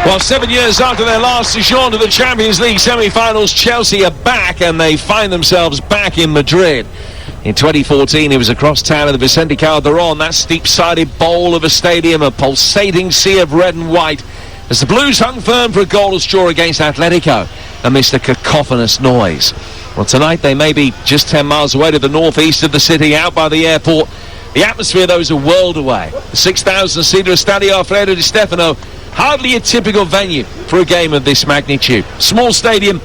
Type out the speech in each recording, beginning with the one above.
Well, 7 years after their last sojourn to the Champions League semi-finals, Chelsea are back, and they find themselves back in Madrid. In 2014, it was across town at the Vicente Calderón, that steep-sided bowl of a stadium, a pulsating sea of red and white, as the Blues hung firm for a goalless draw against Atletico amidst a cacophonous noise. Well, tonight they may be just 10 miles away to the northeast of the city, out by the airport. The atmosphere, though, is a world away. The 6,000-seater Estadio Alfredo Di Stefano, hardly a typical venue for a game of this magnitude. Small stadium,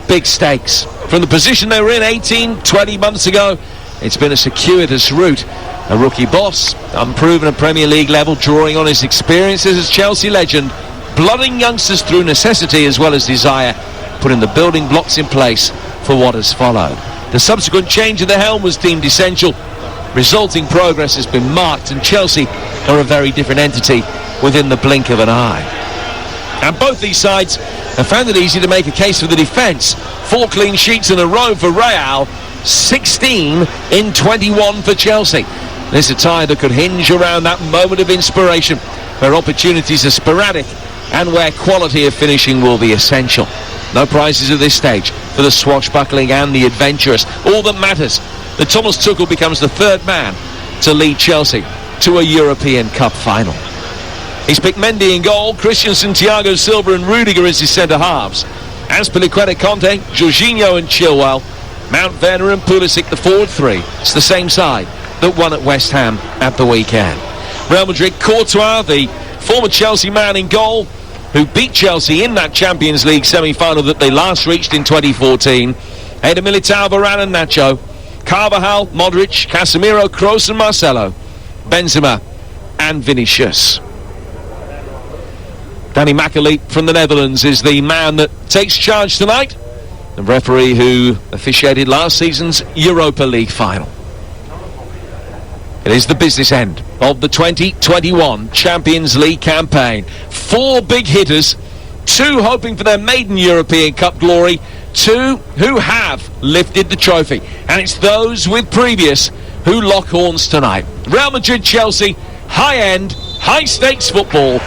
big stakes. From the position they were in 18, 20 months ago, it's been a circuitous route. A rookie boss, unproven at Premier League level, drawing on his experiences as Chelsea legend, blooding youngsters through necessity as well as desire, putting the building blocks in place for what has followed. The subsequent change of the helm was deemed essential. Resulting progress has been marked, and Chelsea are a very different entity within the blink of an eye. And both these sides have found it easy to make a case for the defence. 4 clean sheets in a row for Real, 16 in 21 for Chelsea. This is a tie that could hinge around that moment of inspiration, where opportunities are sporadic and where quality of finishing will be essential. No prizes at this stage for the swashbuckling and the adventurous. All that matters, that Thomas Tuchel becomes the third man to lead Chelsea to a European Cup final. He's picked Mendy in goal, Christensen, Thiago Silva and Rudiger as his centre-halves. Azpilicueta, Conte, Jorginho and Chilwell, Mount Werner and Pulisic, the forward three. It's the same side that won at West Ham at the weekend. Real Madrid, Courtois, the former Chelsea man in goal, who beat Chelsea in that Champions League semi-final that they last reached in 2014. Eder Militao, Varane and Nacho. Carvajal, Modric, Casemiro, Kroos and Marcelo. Benzema and Vinicius. Danny McAleep from the Netherlands is the man that takes charge tonight. The referee who officiated last season's Europa League final. It is the business end of the 2021 Champions League campaign. 4 big hitters, 2 hoping for their maiden European Cup glory, 2 who have lifted the trophy. And it's those with previous who lock horns tonight. Real Madrid, Chelsea, high-end, high-stakes football.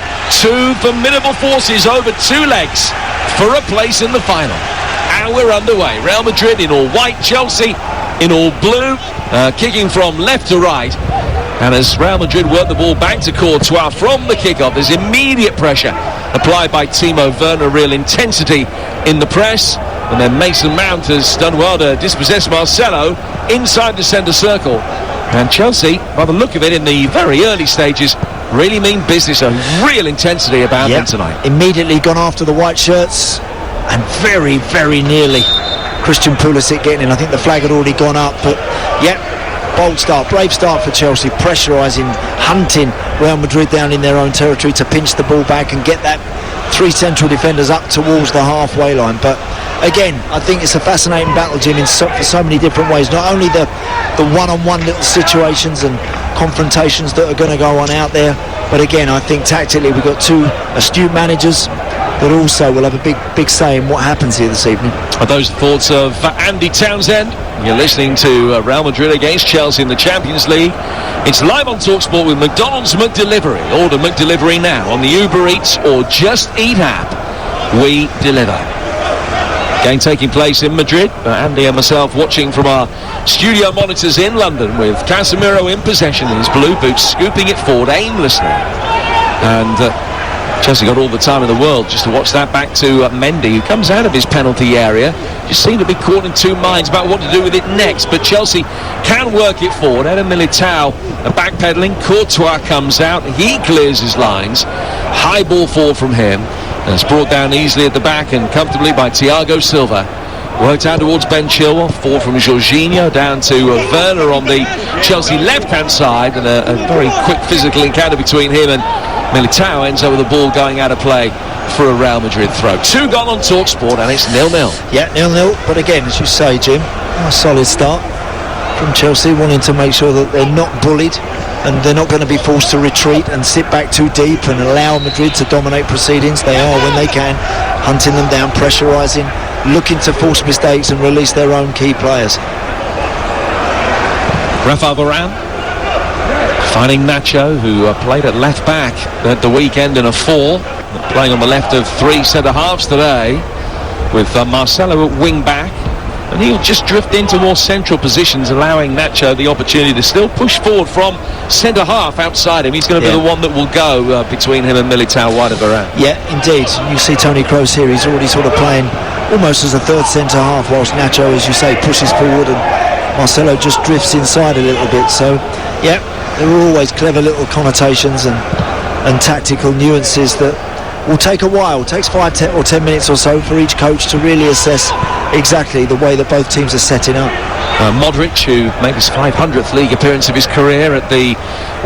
2 formidable forces over 2 legs for a place in the final. And we're underway. Real Madrid in all white, Chelsea in all blue, kicking from left to right. And as Real Madrid work the ball back to Courtois from the kickoff, there's immediate pressure applied by Timo Werner, real intensity in the press. And then Mason Mount has done well to dispossess Marcelo inside the centre circle. And Chelsea, by the look of it in the very early stages, really mean business. A real intensity about them tonight. Immediately gone after the white shirts, and very, very nearly Christian Pulisic getting in. I think the flag had already gone up, but bold start, brave start for Chelsea, pressurising, hunting Real Madrid down in their own territory to pinch the ball back and get that 3 central defenders up towards the halfway line. But again, I think it's a fascinating battle, Jim, for so many different ways. Not only the one-on-one little situations and confrontations that are going to go on out there, but again, I think tactically we've got 2 astute managers that also will have a big say in what happens here this evening. Are those the thoughts of Andy Townsend? You're listening to Real Madrid against Chelsea in the Champions League. It's live on TalkSport with McDonald's McDelivery. Order McDelivery now on the Uber Eats or Just Eat app. We deliver. Game taking place in Madrid. Andy and myself watching from our studio monitors in London, with Casemiro in possession in his blue boots, scooping it forward aimlessly. And Chelsea got all the time in the world just to watch that back to Mendy, who comes out of his penalty area. Just seemed to be caught in 2 minds about what to do with it next. But Chelsea can work it forward. Eder Militao backpedaling. Courtois comes out. He clears his lines. High ball forward from him. And it's brought down easily at the back and comfortably by Thiago Silva. Worked out towards Ben Chilwell. 4 from Jorginho down to Werner on the Chelsea left-hand side. And a very quick physical encounter between him and Militao. Ends up with the ball going out of play for a Real Madrid throw. 2 gone on TalkSport, and it's 0-0. Yeah, 0-0. But again, as you say, Jim, a solid start from Chelsea, wanting to make sure that they're not bullied and they're not going to be forced to retreat and sit back too deep and allow Madrid to dominate proceedings. They are, when they can, hunting them down, pressurising, looking to force mistakes and release their own key players. Rafael Varane finding Nacho, who played at left back at the weekend in a 4. playing on the left of three centre-halves today, with Marcelo at wing-back. And he'll just drift into more central positions, allowing Nacho the opportunity to still push forward from centre-half outside him. He's going to be the one that will go between him and Militao wide of Varane. Yeah, indeed. You see Toni Kroos here. He's already sort of playing almost as a third centre-half, whilst Nacho, as you say, pushes forward and Marcelo just drifts inside a little bit. So, yeah, there are always clever little connotations and tactical nuances that will take a while. It takes 5 or 10 minutes or so for each coach to really assess exactly the way that both teams are setting up. Modric, who made his 500th league appearance of his career at the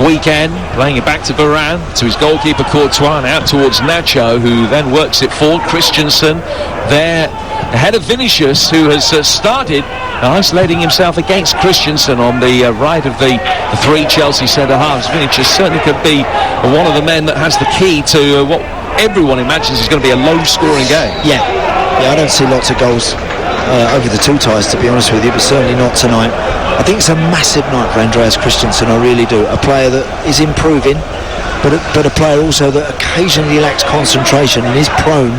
weekend, playing it back to Varane, to his goalkeeper Courtois, and out towards Nacho, who then works it forward. Christensen there ahead of Vinicius, who has started isolating himself against Christensen on the right of the three Chelsea centre-halves. Vinicius certainly could be one of the men that has the key to what everyone imagines is going to be a low-scoring game. Yeah, I don't see lots of goals over the two ties, to be honest with you, but certainly not tonight. I think it's a massive night for Andreas Christensen, I really do. A player that is improving, but a player also that occasionally lacks concentration and is prone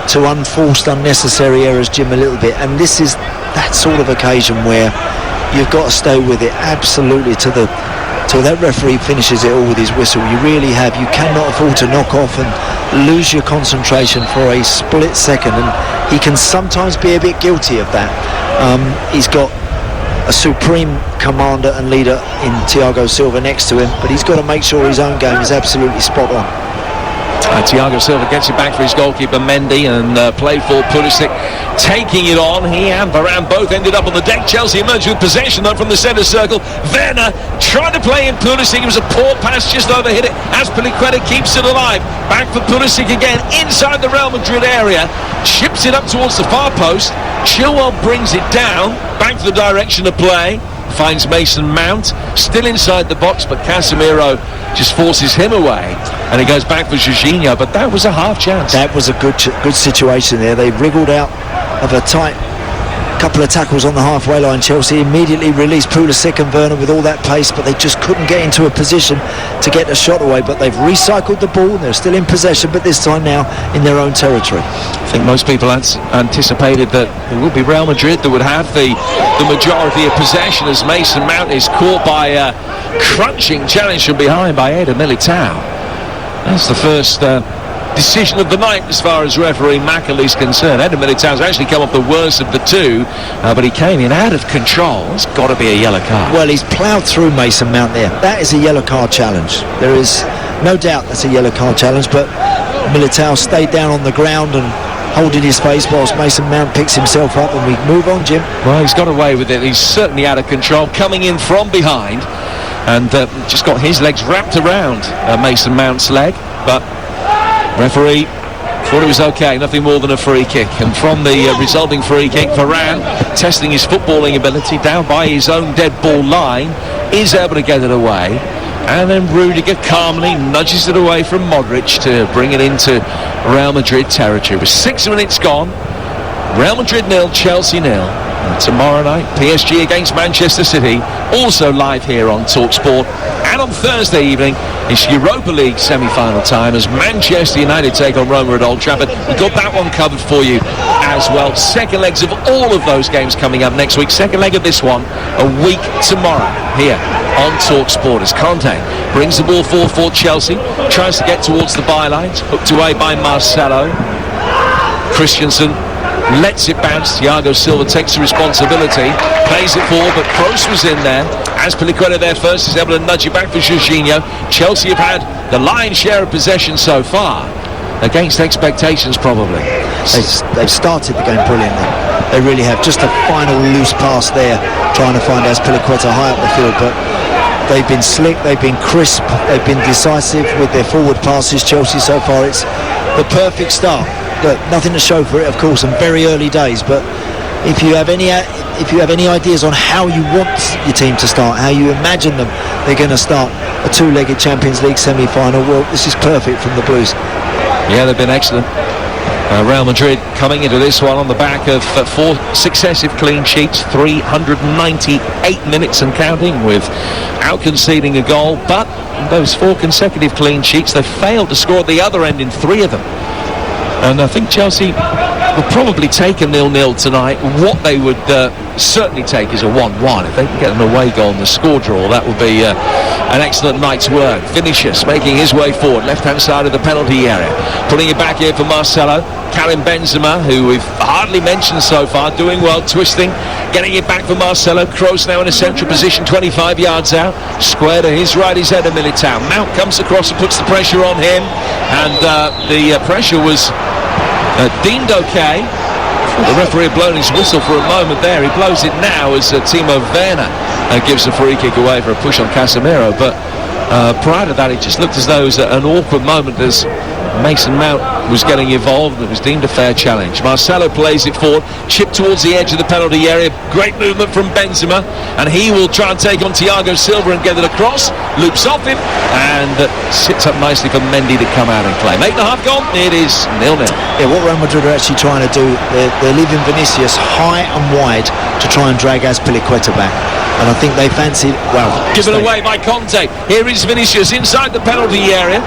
to unforced, unnecessary errors, Jim, a little bit. And this is that sort of occasion where you've got to stay with it absolutely till that referee finishes it all with his whistle. You really have. You cannot afford to knock off and lose your concentration for a split second, and he can sometimes be a bit guilty of that. He's got a supreme commander and leader in Thiago Silva next to him, but he's got to make sure his own game is absolutely spot on. Thiago Silva gets it back for his goalkeeper Mendy, and played for Pulisic, taking it on. He and Varane both ended up on the deck. Chelsea emerged with possession though from the centre circle. Werner trying to play in Pulisic. It was a poor pass, just overhit it. Azpilicueta keeps it alive. Back for Pulisic again inside the Real Madrid area. Chips it up towards the far post. Chilwell brings it down back to the direction of play. Finds Mason Mount still inside the box, but Casemiro just forces him away, and he goes back for Jorginho. But that was a half chance. That was a good situation there. They wriggled out of a tight couple of tackles on the halfway line. Chelsea immediately released Pulisic and Werner with all that pace, but they just couldn't get into a position to get the shot away. But they've recycled the ball, and they're still in possession, but this time now in their own territory. I think most people anticipated that it would be Real Madrid that would have the majority of possession, as Mason Mount is caught by a crunching challenge from behind by Eder Militao. That's the first decision of the night as far as referee Macauley's concerned. Eder Militao's actually come off the worst of the two, but he came in out of control. It's got to be a yellow card. Well, he's ploughed through Mason Mount there. That is a yellow card challenge. There is no doubt that's a yellow card challenge, but Militao stayed down on the ground and holding his face whilst Mason Mount picks himself up, and we move on, Jim. Well, he's got away with it. He's certainly out of control, coming in from behind, and just got his legs wrapped around Mason Mount's leg, but referee thought it was okay, nothing more than a free kick. And from the resulting free kick, Varane, testing his footballing ability down by his own dead ball line, is able to get it away. And then Rudiger calmly nudges it away from Modric to bring it into Real Madrid territory. With 6 minutes gone, Real Madrid 0, Chelsea 0. And tomorrow night, PSG against Manchester City, also live here on TalkSport. And on Thursday evening, it's Europa League semi-final time as Manchester United take on Roma at Old Trafford. We've got that one covered for you as well. Second legs of all of those games coming up next week. Second leg of this one a week tomorrow here on TalkSport as Conte brings the ball forward for Chelsea, tries to get towards the bylines, hooked away by Marcelo. Christensen lets it bounce. Thiago Silva takes the responsibility, plays it forward, but Kroos was in there. Azpilicueta there first, is able to nudge it back for Jorginho. Chelsea have had the lion's share of possession so far, against expectations probably. They've started the game brilliantly. They really have. Just a final loose pass there, trying to find Azpilicueta high up the field, but they've been slick, they've been crisp, they've been decisive with their forward passes. Chelsea so far, it's the perfect start. Look, nothing to show for it, of course, and very early days, but if you have any ideas on how you want your team to start, how you imagine they're going to start a two-legged Champions League semi-final, well, this is perfect from the Blues. Yeah, they've been excellent. Real Madrid coming into this one on the back of 4 successive clean sheets, 398 minutes and counting without conceding a goal. But those 4 consecutive clean sheets, they failed to score at the other end in 3 of them. And I think Chelsea will probably take a 0-0 tonight. What they would certainly take is a 1-1. If they can get an away goal in the score draw, that would be an excellent night's work. Vinicius making his way forward, left-hand side of the penalty area. Putting it back here for Marcelo. Karim Benzema, who we've hardly mentioned so far, doing well, twisting, getting it back for Marcelo. Kroos now in a central position, 25 yards out. Square to his right, his header, Militao. Mount comes across and puts the pressure on him. And the pressure was deemed okay. The referee had blown his whistle for a moment there. He blows it now as Timo Werner gives a free kick away for a push on Casemiro. But prior to that, it just looked as though it was an awkward moment as Mason Mount was getting involved. It was deemed a fair challenge. Marcelo plays it forward, chipped towards the edge of the penalty area. Great movement from Benzema, and he will try and take on Thiago Silva and get it across. Loops off him and sits up nicely for Mendy to come out and claim. 8.5 gone. It is 0-0. Yeah, what Real Madrid are actually trying to do, they're leaving Vinicius high and wide to try and drag Azpilicueta back. And I think they fancy, well... Given away by Conte. Here is Vinicius inside the penalty area.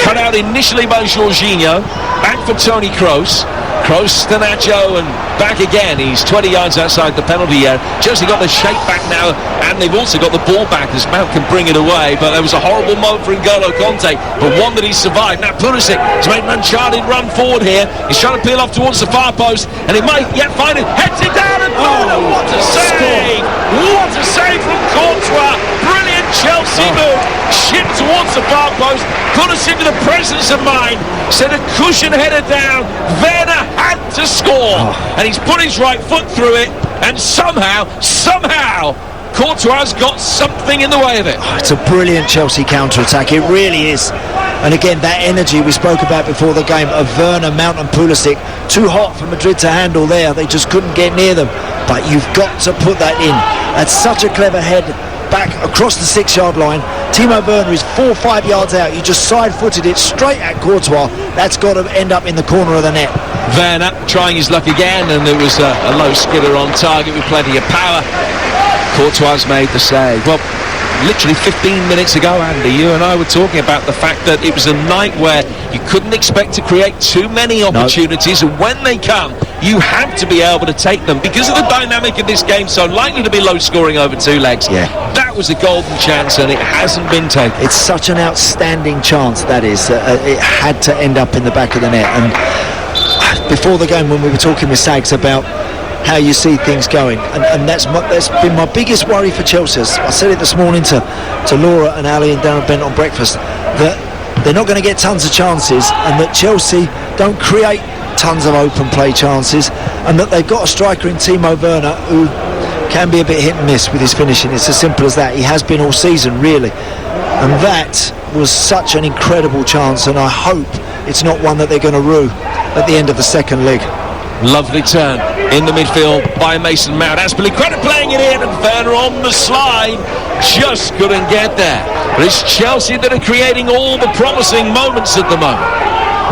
Cut out initially by Jorginho. Back for Toni Kroos. Kroos to Nacho and back again. He's 20 yards outside the penalty area. Chelsea got the shape back now, and they've also got the ball back as Mount can bring it away. But there was a horrible moment for N'Golo Conte, but one that he survived. Now Pulisic has made an uncharted run forward here. He's trying to peel off towards the far post, and he might yet find it. Heads it down, and what a save! What a save from Courtois! Brilliant Chelsea move. Shipped towards the far post, put us into the presence of mind, sent a cushion header down. Werner had to score, and he's put his right foot through it, and somehow Courtois got something in the way of it. It's a brilliant Chelsea counter-attack, it really is. And again, that energy we spoke about before the game of Werner, Mount and Pulisic, too hot for Madrid to handle there. They just couldn't get near them. But you've got to put that in. That's such a clever head back across the 6-yard line. Timo Werner is 4 or 5 yards out. You just side-footed it straight at Courtois. That's got to end up in the corner of the net. Werner trying his luck again, and it was a low skidder on target with plenty of power. Courtois made the save. Well, literally 15 minutes ago, Andy, you and I were talking about the fact that it was a night where you couldn't expect to create too many opportunities, and when they come, you have to be able to take them. Because of the dynamic of this game, so likely to be low scoring over 2 legs. Yeah. That was a golden chance, and it hasn't been taken. It's such an outstanding chance, that is. It had to end up in the back of the net. And before the game, when we were talking with Sags about how you see things going, and that's been my biggest worry for Chelsea. I said it this morning to Laura and Ali and Darren Bent on breakfast, that they're not going to get tons of chances, and that Chelsea don't create tons of open play chances, and that they've got a striker in Timo Werner who can be a bit hit and miss with his finishing. It's as simple as that. He has been all season, really, and that was such an incredible chance, and I hope it's not one that they're going to rue at the end of the second leg. Lovely turn in the midfield by Mason Mount. Azpilicueta playing it in, and Werner on the slide just couldn't get there. But it's Chelsea that are creating all the promising moments at the moment.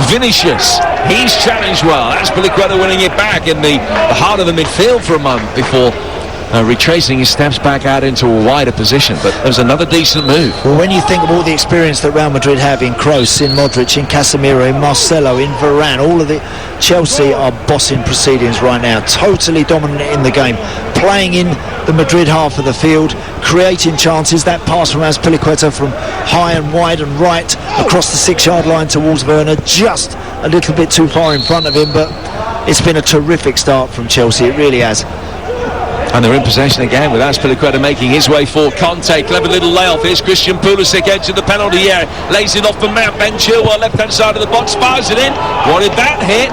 Vinicius, he's challenged well. Azpilicueta winning it back in the heart of the midfield for a moment before retracing his steps back out into a wider position. But there was another decent move. Well, when you think of all the experience that Real Madrid have in Kroos, in Modric, in Casemiro, in Marcelo, in Varane, all of the Chelsea are bossing proceedings right now, totally dominant in the game, playing in the Madrid half of the field, creating chances. That pass from Azpilicueta from high and wide and right across the 6-yard line towards Werner, just a little bit too far in front of him, but it's been a terrific start from Chelsea, it really has. And they're in possession again with Azpilicueta making his way forward. Conte, clever little layoff. Here's Christian Pulisic, edge of the penalty area. Lays it off for Mount. Ben Chilwell, left-hand side of the box, fires it in. Wanted that hit.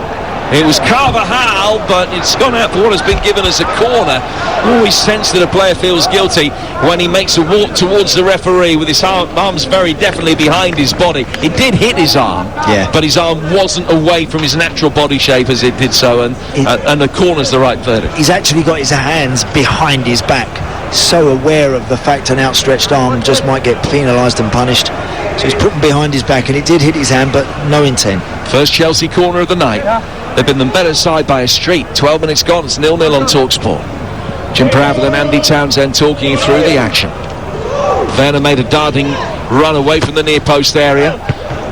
It was Carvajal, but it's gone out for what has been given as a corner. Always sense that a player feels guilty when he makes a walk towards the referee with his arms very definitely behind his body. It did hit his arm, but his arm wasn't away from his natural body shape as it did so, and the corner's the right verdict. He's actually got his hands behind his back, so aware of the fact an outstretched arm just might get penalised and punished. So he's put him behind his back, and it did hit his hand, but no intent. First Chelsea corner of the night. They've been the better side by a street. 12 minutes gone, it's 0-0 on TalkSport. Jim Prather and Andy Townsend talking you through the action. Werner made a darting run away from the near post area.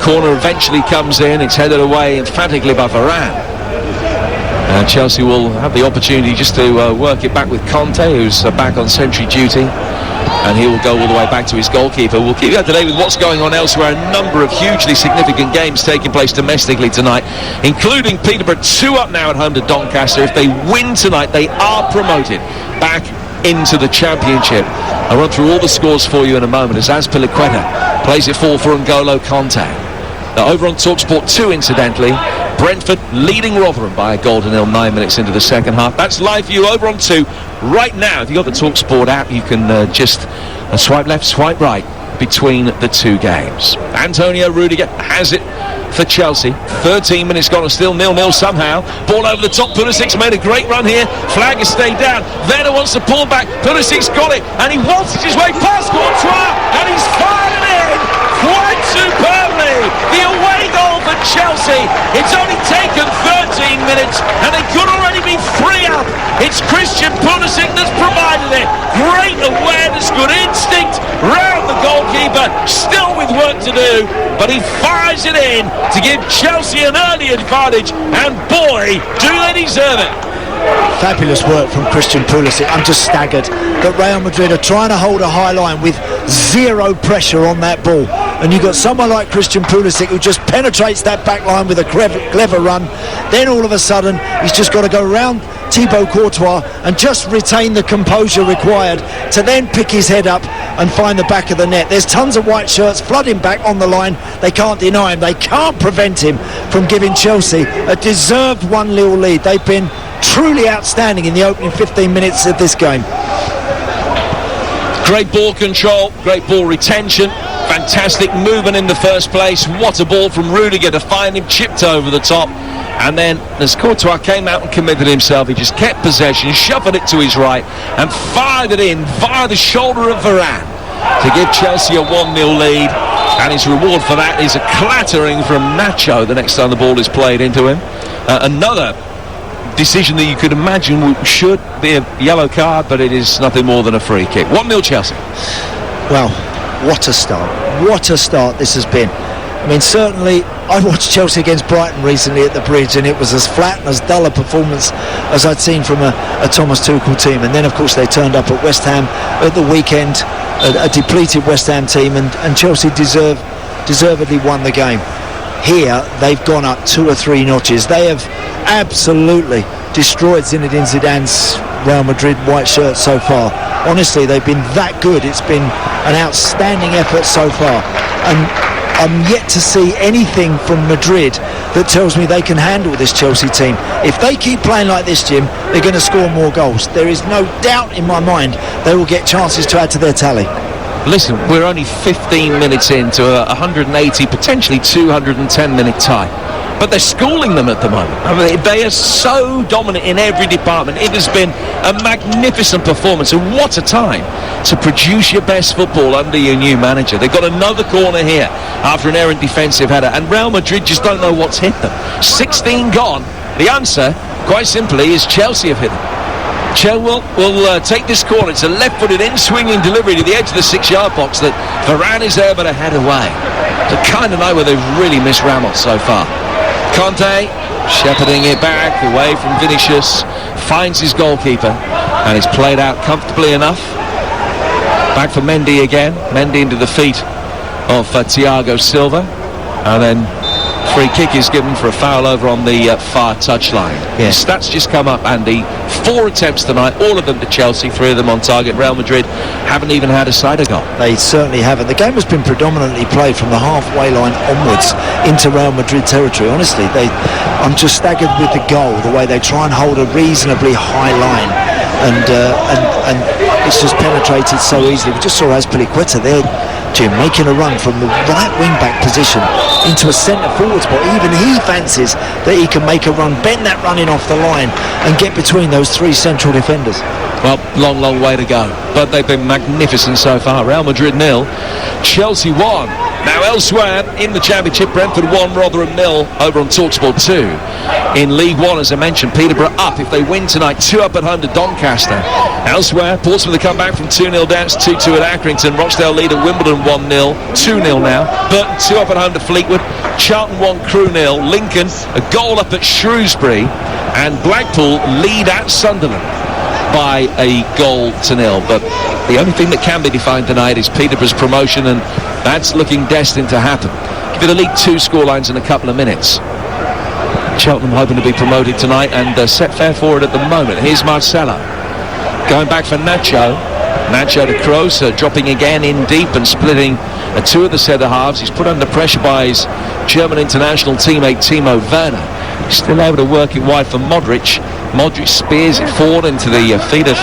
Corner eventually comes in, it's headed away emphatically by Varane. Chelsea will have the opportunity just to work it back with Conte, who's back on sentry duty, and he will go all the way back to his goalkeeper. We'll keep you up to date with what's going on elsewhere. A number of hugely significant games taking place domestically tonight, including Peterborough 2 up now at home to Doncaster. If they win tonight, they are promoted back into the Championship. I'll run through all the scores for you in a moment as Azpilicueta plays it forward for N'Golo Conte. Now, over on TalkSport 2, incidentally, Brentford leading Rotherham by a goal to 0 9 minutes into the second half. That's live for you over on 2 right now. If you've got the TalkSport app, you can just swipe left, swipe right between the two games. Antonio Rudiger has it for Chelsea. 13 minutes gone and still 0-0 somehow. Ball over the top. Pulisic's made a great run here. Flag has stayed down. Werner wants to pull back. Pulisic's got it and he waltzes his way past Courtois and he's fired it in quite superbly. The away goal for Chelsea. It's only taken 13 minutes and it could already be 3 up. It's Christian Pulisic that's provided it. Great awareness, good instinct round the goalkeeper, still with work to do, but he fires it in to give Chelsea an early advantage, and boy, do they deserve it. Fabulous work from Christian Pulisic. I'm just staggered that Real Madrid are trying to hold a high line with zero pressure on that ball, and you've got someone like Christian Pulisic who just penetrates that back line with a clever run. Then all of a sudden he's just got to go around Thibaut Courtois and just retain the composure required to then pick his head up and find the back of the net. There's tons of white shirts flooding back on the line. They can't deny him. They can't prevent him from giving Chelsea a deserved 1-0 lead. They've been truly outstanding in the opening 15 minutes of this game. Great ball control, great ball retention, fantastic movement in the first place. What a ball from Rudiger to find him chipped over the top. And then as Courtois came out and committed himself, he just kept possession, shuffled it to his right and fired it in via the shoulder of Varane to give Chelsea a 1-0 lead. And his reward for that is a clattering from Nacho the next time the ball is played into him. Another decision that you could imagine should be a yellow card, but it is nothing more than a free kick. 1-0 Chelsea. Well, what a start. What a start this has been. I mean, certainly I watched Chelsea against Brighton recently at the Bridge, and it was as flat and as dull a performance as I'd seen from a Thomas Tuchel team. And then of course they turned up at West Ham at the weekend, a depleted West Ham team, and Chelsea deservedly won the game. Here they've gone up 2 or 3 notches. They have absolutely destroyed Zinedine Zidane's Real Madrid white shirt so far. Honestly, they've been that good. It's been an outstanding effort so far, and I'm yet to see anything from Madrid that tells me they can handle this Chelsea team. If they keep playing like this, Jim, they're going to score more goals. There is no doubt in my mind they will get chances to add to their tally. Listen, we're only 15 minutes into a 180, potentially 210-minute tie. But they're schooling them at the moment. I mean, they are so dominant in every department. It has been a magnificent performance, and what a time to produce your best football under your new manager. They've got another corner here after an errant defensive header, and Real Madrid just don't know what's hit them. 16 gone. The answer, quite simply, is Chelsea have hit them. Chelsea will take this corner. It's a left-footed in-swinging delivery to the edge of the 6-yard box that Varane is there but a head away. To kind of know where they've really missed Ramos so far. Conte shepherding it back away from Vinicius, finds his goalkeeper, and it's played out comfortably enough. Back for Mendy again. Mendy into the feet of Thiago Silva, and then free kick is given for a foul over on the far touchline. Yes. Stats just come up, Andy. 4 attempts tonight, all of them to Chelsea, 3 of them on target. Real Madrid haven't even had a side goal. They certainly haven't. The game has been predominantly played from the halfway line onwards into Real Madrid territory. Honestly, I'm just staggered with the goal, the way they try and hold a reasonably high line, and it's just penetrated so easily. We just saw Azpilicueta there, Jim, making a run from the right wing-back position into a centre-forward spot. Even he fancies that he can make a run, bend that running off the line and get between those 3 central defenders. Well, long way to go, but they've been magnificent so far. Real Madrid 0, Chelsea 1. Now elsewhere in the Championship, Brentford 1, Rotherham 0 over on TalkSport 2. In League 1, as I mentioned, Peterborough up if they win tonight, 2 up at home to Doncaster. Elsewhere, Portsmouth have come back from 2-0 down to 2-2 at Accrington. Rochdale lead at Wimbledon 1-0, 2-0 now. Burton 2 up at home to Fleetwood. Charlton 1, Crewe 0. Lincoln a goal up at Shrewsbury, and Blackpool lead at Sunderland by a goal to 0. But the only thing that can be defined tonight is Peterborough's promotion, and that's looking destined to happen. Give you the League 2 scorelines in a couple of minutes. Cheltenham hoping to be promoted tonight and set fair for it at the moment. Here's Marcelo going back for Nacho. Nacho to Kroos, dropping again in deep and splitting two of the centre halves. He's put under pressure by his German international teammate Timo Werner. He's still able to work it wide for Modric. Modric spears it forward into the feet of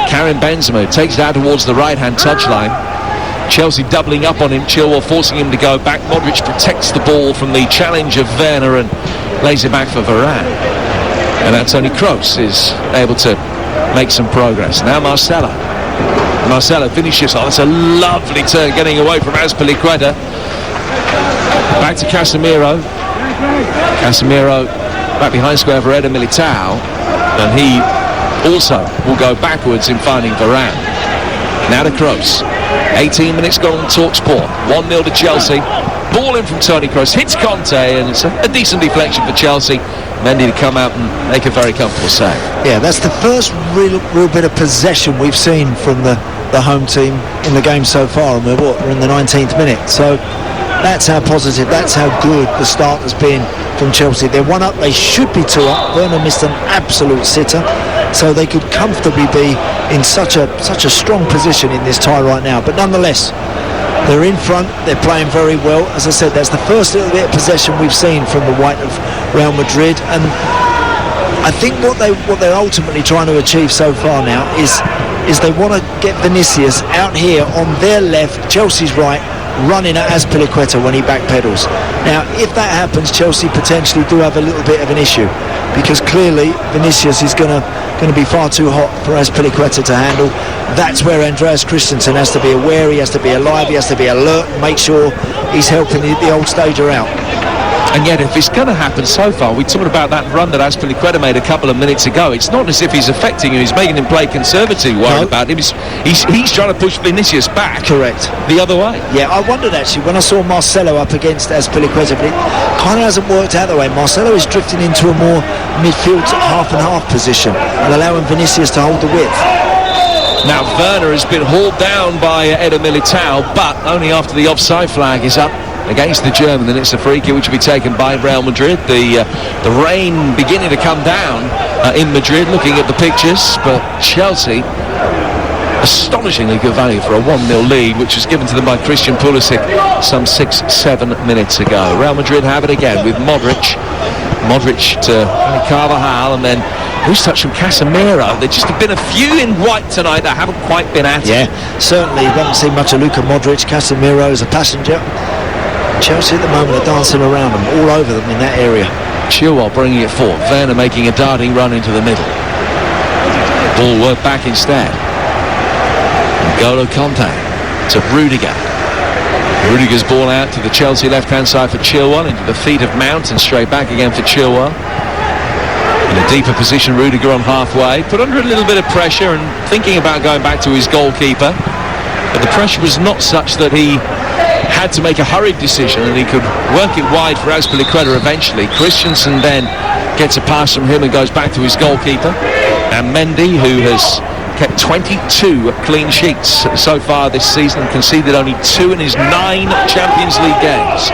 Karim Benzema, who takes it out towards the right-hand touchline. Chelsea doubling up on him, Chilwell forcing him to go back. Modric protects the ball from the challenge of Werner and lays it back for Varane. And that's only Kroos is able to make some progress. Now Marcelo finishes. Oh, that's a lovely turn getting away from Azpilicueta. Back to Casemiro back behind square for Eder Militao, and he also will go backwards in finding Varane. Now to Kroos. 18 minutes gone on TalkSport. 1-0 to Chelsea. Ball in from Toni Kroos, hits Conte, and it's a decent deflection for Chelsea. Mendy to come out and make a very comfortable save. Yeah, that's the first real bit of possession we've seen from the home team in the game so far, and we're in the 19th minute. So that's how positive, that's how good the start has been from Chelsea. They're 1 up, they should be 2 up. Werner missed an absolute sitter, so they could comfortably be in such a strong position in this tie right now. But nonetheless, they're in front, they're playing very well. As I said, that's the first little bit of possession we've seen from the white of Real Madrid, and I think what they're ultimately trying to achieve so far now is they want to get Vinicius out here on their left, Chelsea's right, running at Azpilicueta when he backpedals. Now, if that happens, Chelsea potentially do have a little bit of an issue, because clearly Vinicius is going to be far too hot for Azpilicueta to handle. That's where Andreas Christensen has to be aware, he has to be alive, he has to be alert and make sure he's helping the old stager out. And yet, if it's going to happen so far, we talked about that run that Azpilicueta made a couple of minutes ago. It's not as if he's affecting him. He's making him play conservative, worried about him. He's trying to push Vinicius back. Correct. The other way. Yeah, I wondered actually when I saw Marcelo up against Azpilicueta, but it kind of hasn't worked out that way. Marcelo is drifting into a more midfield half and half position and allowing Vinicius to hold the width. Now Werner has been hauled down by Eder Militao, but only after the offside flag is up against the German. Then it's a free kick which will be taken by Real Madrid. The rain beginning to come down in Madrid, looking at the pictures, but Chelsea astonishingly good value for a 1-0 lead, which was given to them by Christian Pulisic some 6-7 minutes ago. Real Madrid have it again with Modric to Carvajal, and then who's touched from Casemiro. There just have been a few in white tonight that haven't quite been at it. Yeah, certainly. We haven't seen much of Luka Modric. Casemiro is a passenger. Chelsea at the moment are dancing around them, all over them in that area. Chilwell bringing it forward. Werner making a darting run into the middle. Ball worked back instead. N'Golo Kanté to Rudiger. Rudiger's ball out to the Chelsea left-hand side for Chilwell, into the feet of Mount and straight back again for Chilwell. In a deeper position, Rudiger on halfway, put under a little bit of pressure and thinking about going back to his goalkeeper. But the pressure was not such that he had to make a hurried decision, and he could work it wide for Azpilicueta eventually. Christensen then gets a pass from him and goes back to his goalkeeper. And Mendy, who has kept 22 clean sheets so far this season and conceded only 2 in his 9 Champions League games,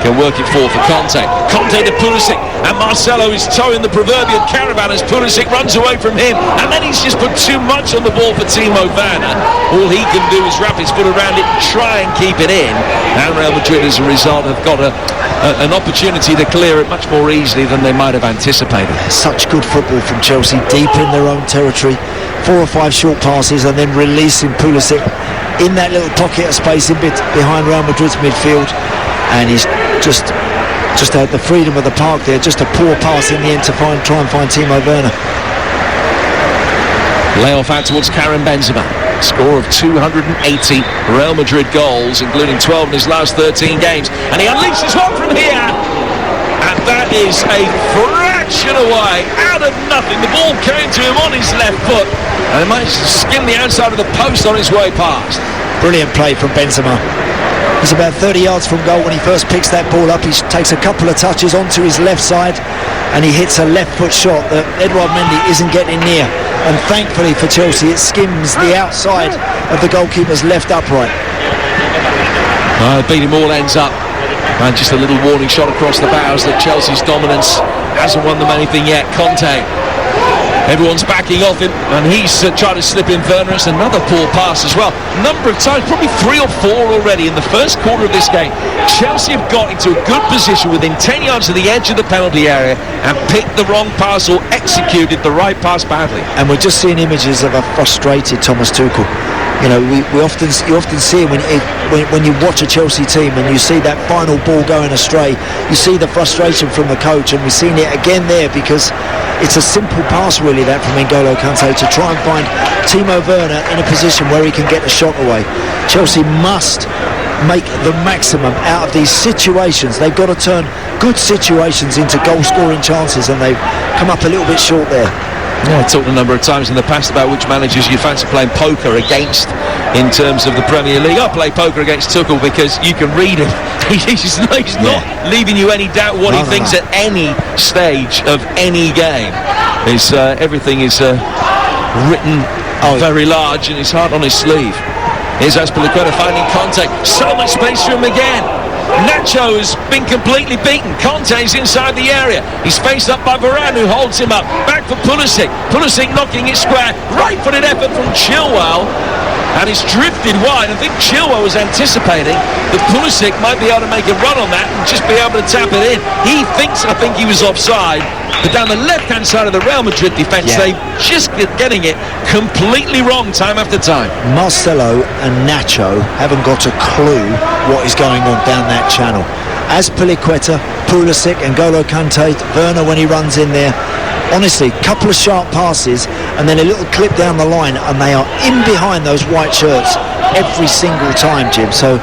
can work it forward for Conte. Conte to Pulisic, and Marcelo is towing the proverbial caravan as Pulisic runs away from him, and then he's just put too much on the ball for Timo Werner. All he can do is wrap his foot around it and try and keep it in, and Real Madrid as a result have got an opportunity to clear it much more easily than they might have anticipated. Such good football from Chelsea, deep in their own territory, 4 or 5 short passes and then releasing Pulisic in that little pocket of space in behind Real Madrid's midfield, and he's just had the freedom of the park there. Just a poor pass in the end to try and find Timo Werner. Layoff out towards Karim Benzema. Score of 280 Real Madrid goals, including 12 in his last 13 games. And he unleashes one from here. And that is a fraction away, out of nothing. The ball came to him on his left foot, and it managed to skim the outside of the post on his way past. Brilliant play from Benzema. He's about 30 yards from goal when he first picks that ball up. He takes a couple of touches onto his left side, and he hits a left foot shot that Edouard Mendy isn't getting near. And thankfully for Chelsea, it skims the outside of the goalkeeper's left upright. Beating all ends up. And just a little warning shot across the bows that Chelsea's dominance hasn't won them anything yet. Conte. Everyone's backing off him, and he's trying to slip in Werner. It's another poor pass as well. Number of times, probably 3 or 4 already in the first quarter of this game. Chelsea have got into a good position within 10 yards of the edge of the penalty area and picked the wrong pass or executed the right pass badly. And we're just seeing images of a frustrated Thomas Tuchel. You know, you often see when you watch a Chelsea team and you see that final ball going astray, you see the frustration from the coach, and we've seen it again there because it's a simple pass really that from N'Golo Kante to try and find Timo Werner in a position where he can get the shot away. Chelsea must make the maximum out of these situations. They've got to turn good situations into goal-scoring chances, and they've come up a little bit short there. Yeah, I talked a number of times in the past about which managers you fancy playing poker against in terms of the Premier League. I play poker against Tuchel because you can read him. He's not leaving you any doubt what he thinks at any stage of any game. Everything is written very large and his heart on his sleeve. Here's Azpilicueta finding contact. So much space for him again. Nacho has been completely beaten. Conte's inside the area. He's faced up by Varane, who holds him up. Back for Pulisic. Pulisic knocking it square. Right-footed effort from Chilwell. And it's drifted wide. I think Chilwell was anticipating that Pulisic might be able to make a run on that and just be able to tap it in. I think he was offside. But down the left-hand side of the Real Madrid defence, they just getting it completely wrong time after time. Marcelo and Nacho haven't got a clue what is going on down that channel. Azpilicueta, Pulisic, N'Golo Kante, Werner when he runs in there. Honestly, couple of sharp passes and then a little clip down the line, and they are in behind those white shirts every single time, Jim. So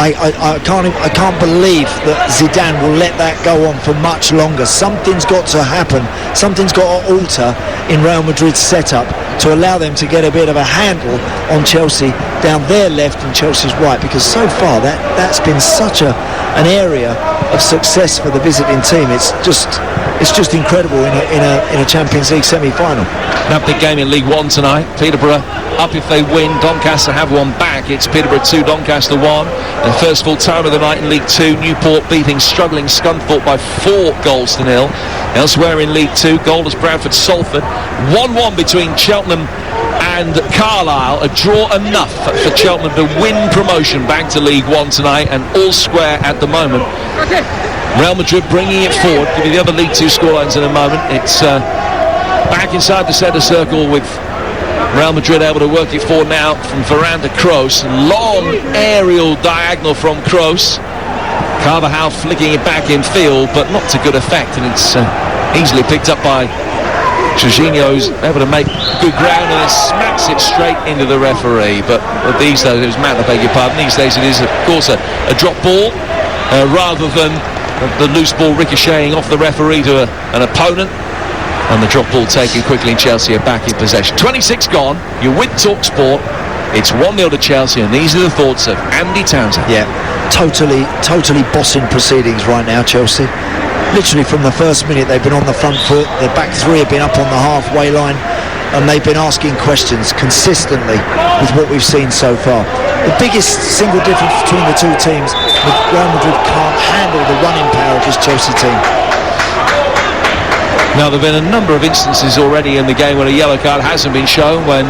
I can't believe that Zidane will let that go on for much longer. Something's got to happen. Something's got to alter in Real Madrid's setup to allow them to get a bit of a handle on Chelsea down their left and Chelsea's right, because so far that's been such an area of success for the visiting team. It's just incredible in a Champions League semi-final. That big game in League One tonight. Peterborough up if they win. Doncaster have one back. It's Peterborough 2, Doncaster 1. The first full time of the night in League 2. Newport beating struggling Scunthorpe by 4 goals to 0. Elsewhere in League 2, Golders Bradford Salford. 1-1 between Cheltenham and Carlisle. A draw enough for Cheltenham to win promotion back to League 1 tonight, and all square at the moment. Real Madrid bringing it forward. Give you the other League 2 scorelines in a moment. It's back inside the centre circle with Real Madrid able to work it forward now from Varane to Kroos. Long aerial diagonal from Kroos. Carvajal flicking it back in field, but not to good effect, and it's easily picked up by Jorginho's able to make good ground and then smacks it straight into the referee. But these days, it was Matt, I beg your pardon, these days it is of course a drop ball rather than the loose ball ricocheting off the referee to an opponent, and the drop ball taken quickly, and Chelsea are back in possession. 26 gone, you're with TalkSport. It's 1-0 to Chelsea, and these are the thoughts of Andy Townsend. Yeah, totally bossing proceedings right now, Chelsea. Literally from the first minute they've been on the front foot. Their back three have been up on the halfway line, and they've been asking questions consistently with what we've seen so far. The biggest single difference between the two teams, Real Madrid can't handle the running power of this Chelsea team. Now, there have been a number of instances already in the game when a yellow card hasn't been shown, when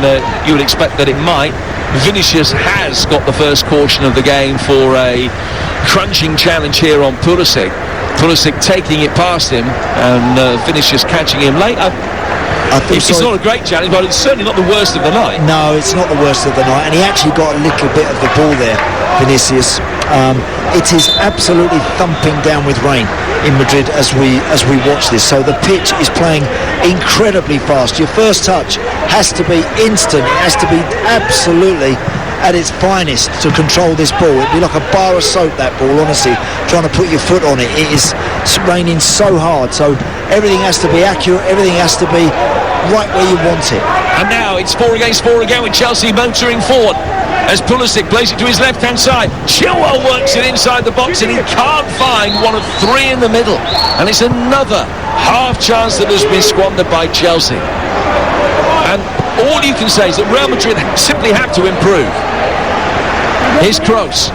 you would expect that it might. Vinicius has got the first caution of the game for a crunching challenge here on Pulisic. Pulisic taking it past him, and Vinicius catching him late. It's not a great challenge, but it's certainly not the worst of the night. No, it's not the worst of the night, and he actually got a little bit of the ball there, Vinicius. It is absolutely thumping down with rain in Madrid as we watch this, so the pitch is playing incredibly fast. Your first touch has to be instant. It has to be absolutely at its finest to control this ball. It'd be like a bar of soap, that ball, honestly, trying to put your foot on it. It is raining so hard, so everything has to be accurate, everything has to be right where you want it. And now it's 4 against 4 again with Chelsea motoring forward as Pulisic plays it to his left-hand side. Chilwell works it inside the box and he can't find one of three in the middle. And it's another half chance that has been squandered by Chelsea. And all you can say is that Real Madrid simply have to improve. Here's Kroos.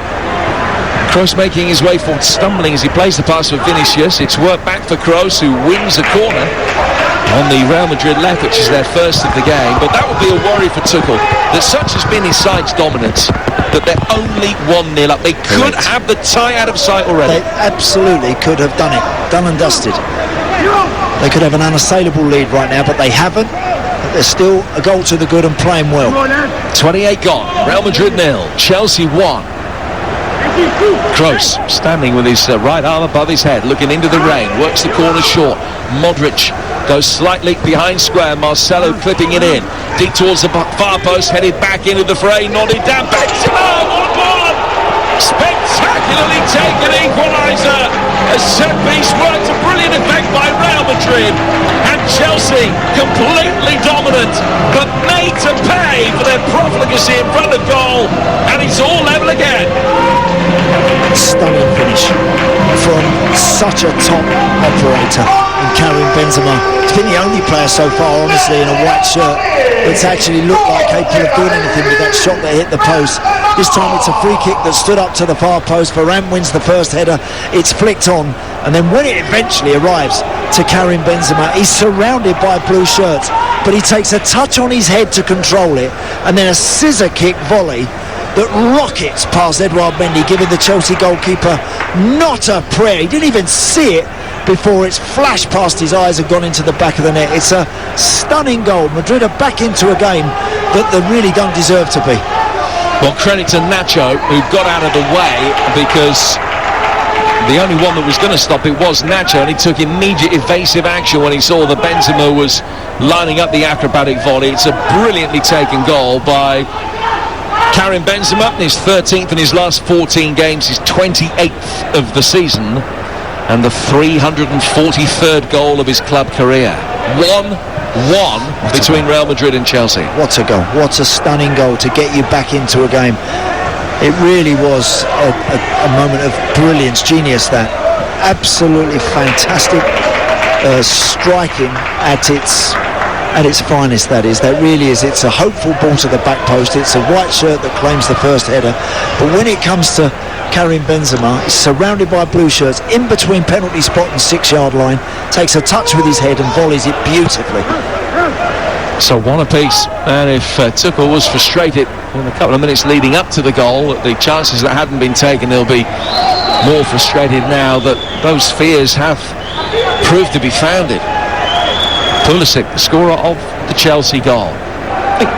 Kroos making his way forward, stumbling as he plays the pass for Vinicius. It's work back for Kroos, who wins a corner on the Real Madrid left, which is their first of the game. But that would be a worry for Tuchel, that such has been his side's dominance, that they're only 1-0 up. They could have the tie out of sight already. They absolutely could have done it, done and dusted. They could have an unassailable lead right now, but they haven't. But they're still a goal to the good and playing well. 28 gone. Real Madrid 0, Chelsea 1. Kroos standing with his right arm above his head, looking into the rain, works the corner short. Modric goes slightly behind square. Marcelo clipping it in deep towards the far post, headed back into the fray, nodded down. Benzema, what a ball! Spectacularly taken equaliser. A set piece worked to brilliant effect by Real Madrid, and Chelsea completely dominant, but made to pay for their profligacy in front of goal, and it's all level again. Stunning finish from such a top operator in Karim Benzema. He's been the only player so far, honestly, in a white shirt that's actually looked like capable of doing anything with that shot that hit the post. This time it's a free kick that stood up to the far post. Varane wins the first header. It's flicked on, and then when it eventually arrives to Karim Benzema, he's surrounded by blue shirts, but he takes a touch on his head to control it, and then a scissor kick volley that rockets past Edouard Mendy, giving the Chelsea goalkeeper not a prayer. He didn't even see it before it's flashed past his eyes and gone into the back of the net. It's a stunning goal. Madrid are back into a game that they really don't deserve to be. Well, credit to Nacho, who got out of the way, because the only one that was going to stop it was Nacho, and he took immediate evasive action when he saw that Benzema was lining up the acrobatic volley. It's a brilliantly taken goal by Karim Benzema, his 13th in his last 14 games, his 28th of the season, and the 343rd goal of his club career. 1-1 between Real Madrid and Chelsea. What a goal. What a stunning goal to get you back into a game. It really was a moment of brilliance, genius that. Absolutely fantastic striking at its finest, that is. That really is. It's a hopeful ball to the back post. It's a white shirt that claims the first header. But when it comes to Karim Benzema, he's surrounded by blue shirts, in between penalty spot and 6-yard line, takes a touch with his head and volleys it beautifully. So one apiece, and if Tuchel was frustrated in a couple of minutes leading up to the goal, the chances that hadn't been taken, he'll be more frustrated now that those fears have proved to be founded. Pulisic, the scorer of the Chelsea goal. I think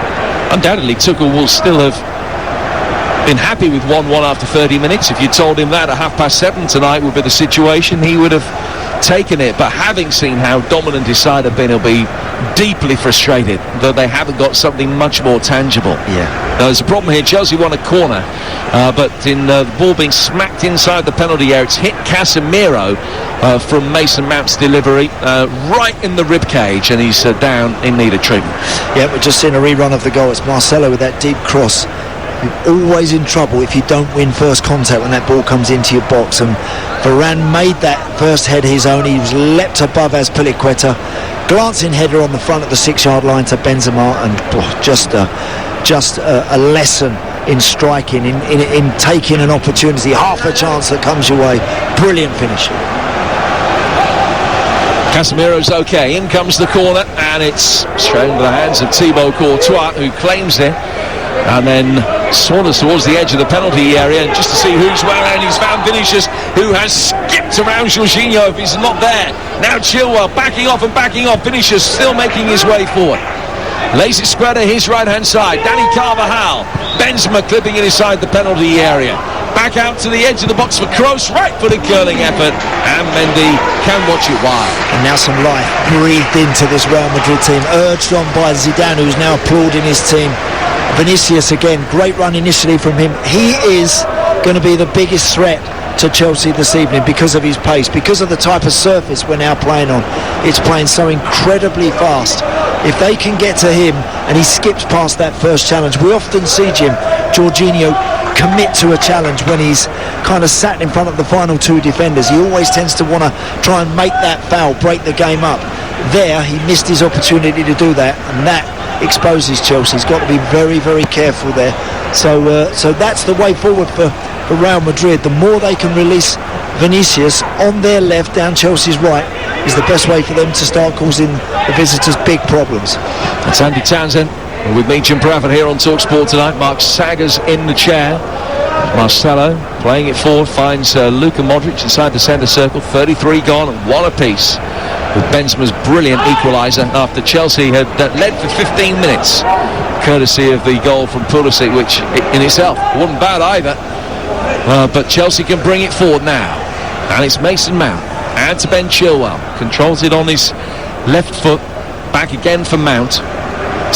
undoubtedly Tuchel will still have been happy with 1-1 after 30 minutes. If you told him that at 7:30 tonight would be the situation, he would have taken it. But having seen how dominant his side have been, he'll be deeply frustrated that they haven't got something much more tangible. Yeah. Now, there's a problem here. Chelsea won a corner, but in the ball being smacked inside the penalty area, it's hit Casemiro from Mason Mount's delivery right in the rib cage, and he's down in need of treatment. Yeah, we're just seeing a rerun of the goal. It's Marcelo with that deep cross. You're always in trouble if you don't win first contact when that ball comes into your box, and Varane made that first head his own. He was leapt above Azpilicueta, glancing header on the front of the 6-yard line to Benzema, and just a lesson in striking, in taking an opportunity, half a chance that comes your way. Brilliant finish. Casemiro's okay. In comes the corner, and it's straight into the hands of Thibaut Courtois, who claims it and then saunters towards the edge of the penalty area just to see who's where, and he's found Vinicius, who has skipped around Jorginho if he's not there. Now Chilwell backing off, Vinicius still making his way forward. Lays it square to his right hand side. Dani Carvajal. Benzema clipping it inside the penalty area. Back out to the edge of the box for Kroos, right-footed curling effort, and Mendy can watch it wide. And now some life breathed into this Real Madrid team, urged on by Zidane, who's now applauding his team. Vinicius again, great run initially from him. He is going to be the biggest threat to Chelsea this evening because of his pace, because of the type of surface we're now playing on. It's playing so incredibly fast. If they can get to him and he skips past that first challenge, we often see Jorginho commit to a challenge when he's kind of sat in front of the final two defenders. He always tends to want to try and make that foul, break the game up. There, he missed his opportunity to do that, and that exposes Chelsea. He's got to be very, very careful there. So that's the way forward for Real Madrid. The more they can release Vinicius on their left, down Chelsea's right, is the best way for them to start causing the visitors big problems. That's Andy Townsend with me, Jim Bradford, here on TalkSport tonight. Mark Saggers in the chair. Marcelo playing it forward, finds Luka Modric inside the centre circle. 33 gone and one apiece, with Benzema's brilliant equaliser after Chelsea had led for 15 minutes, courtesy of the goal from Pulisic, which in itself wasn't bad either. But Chelsea can bring it forward now, and it's Mason Mount. And to Ben Chilwell, controls it on his left foot, back again for Mount,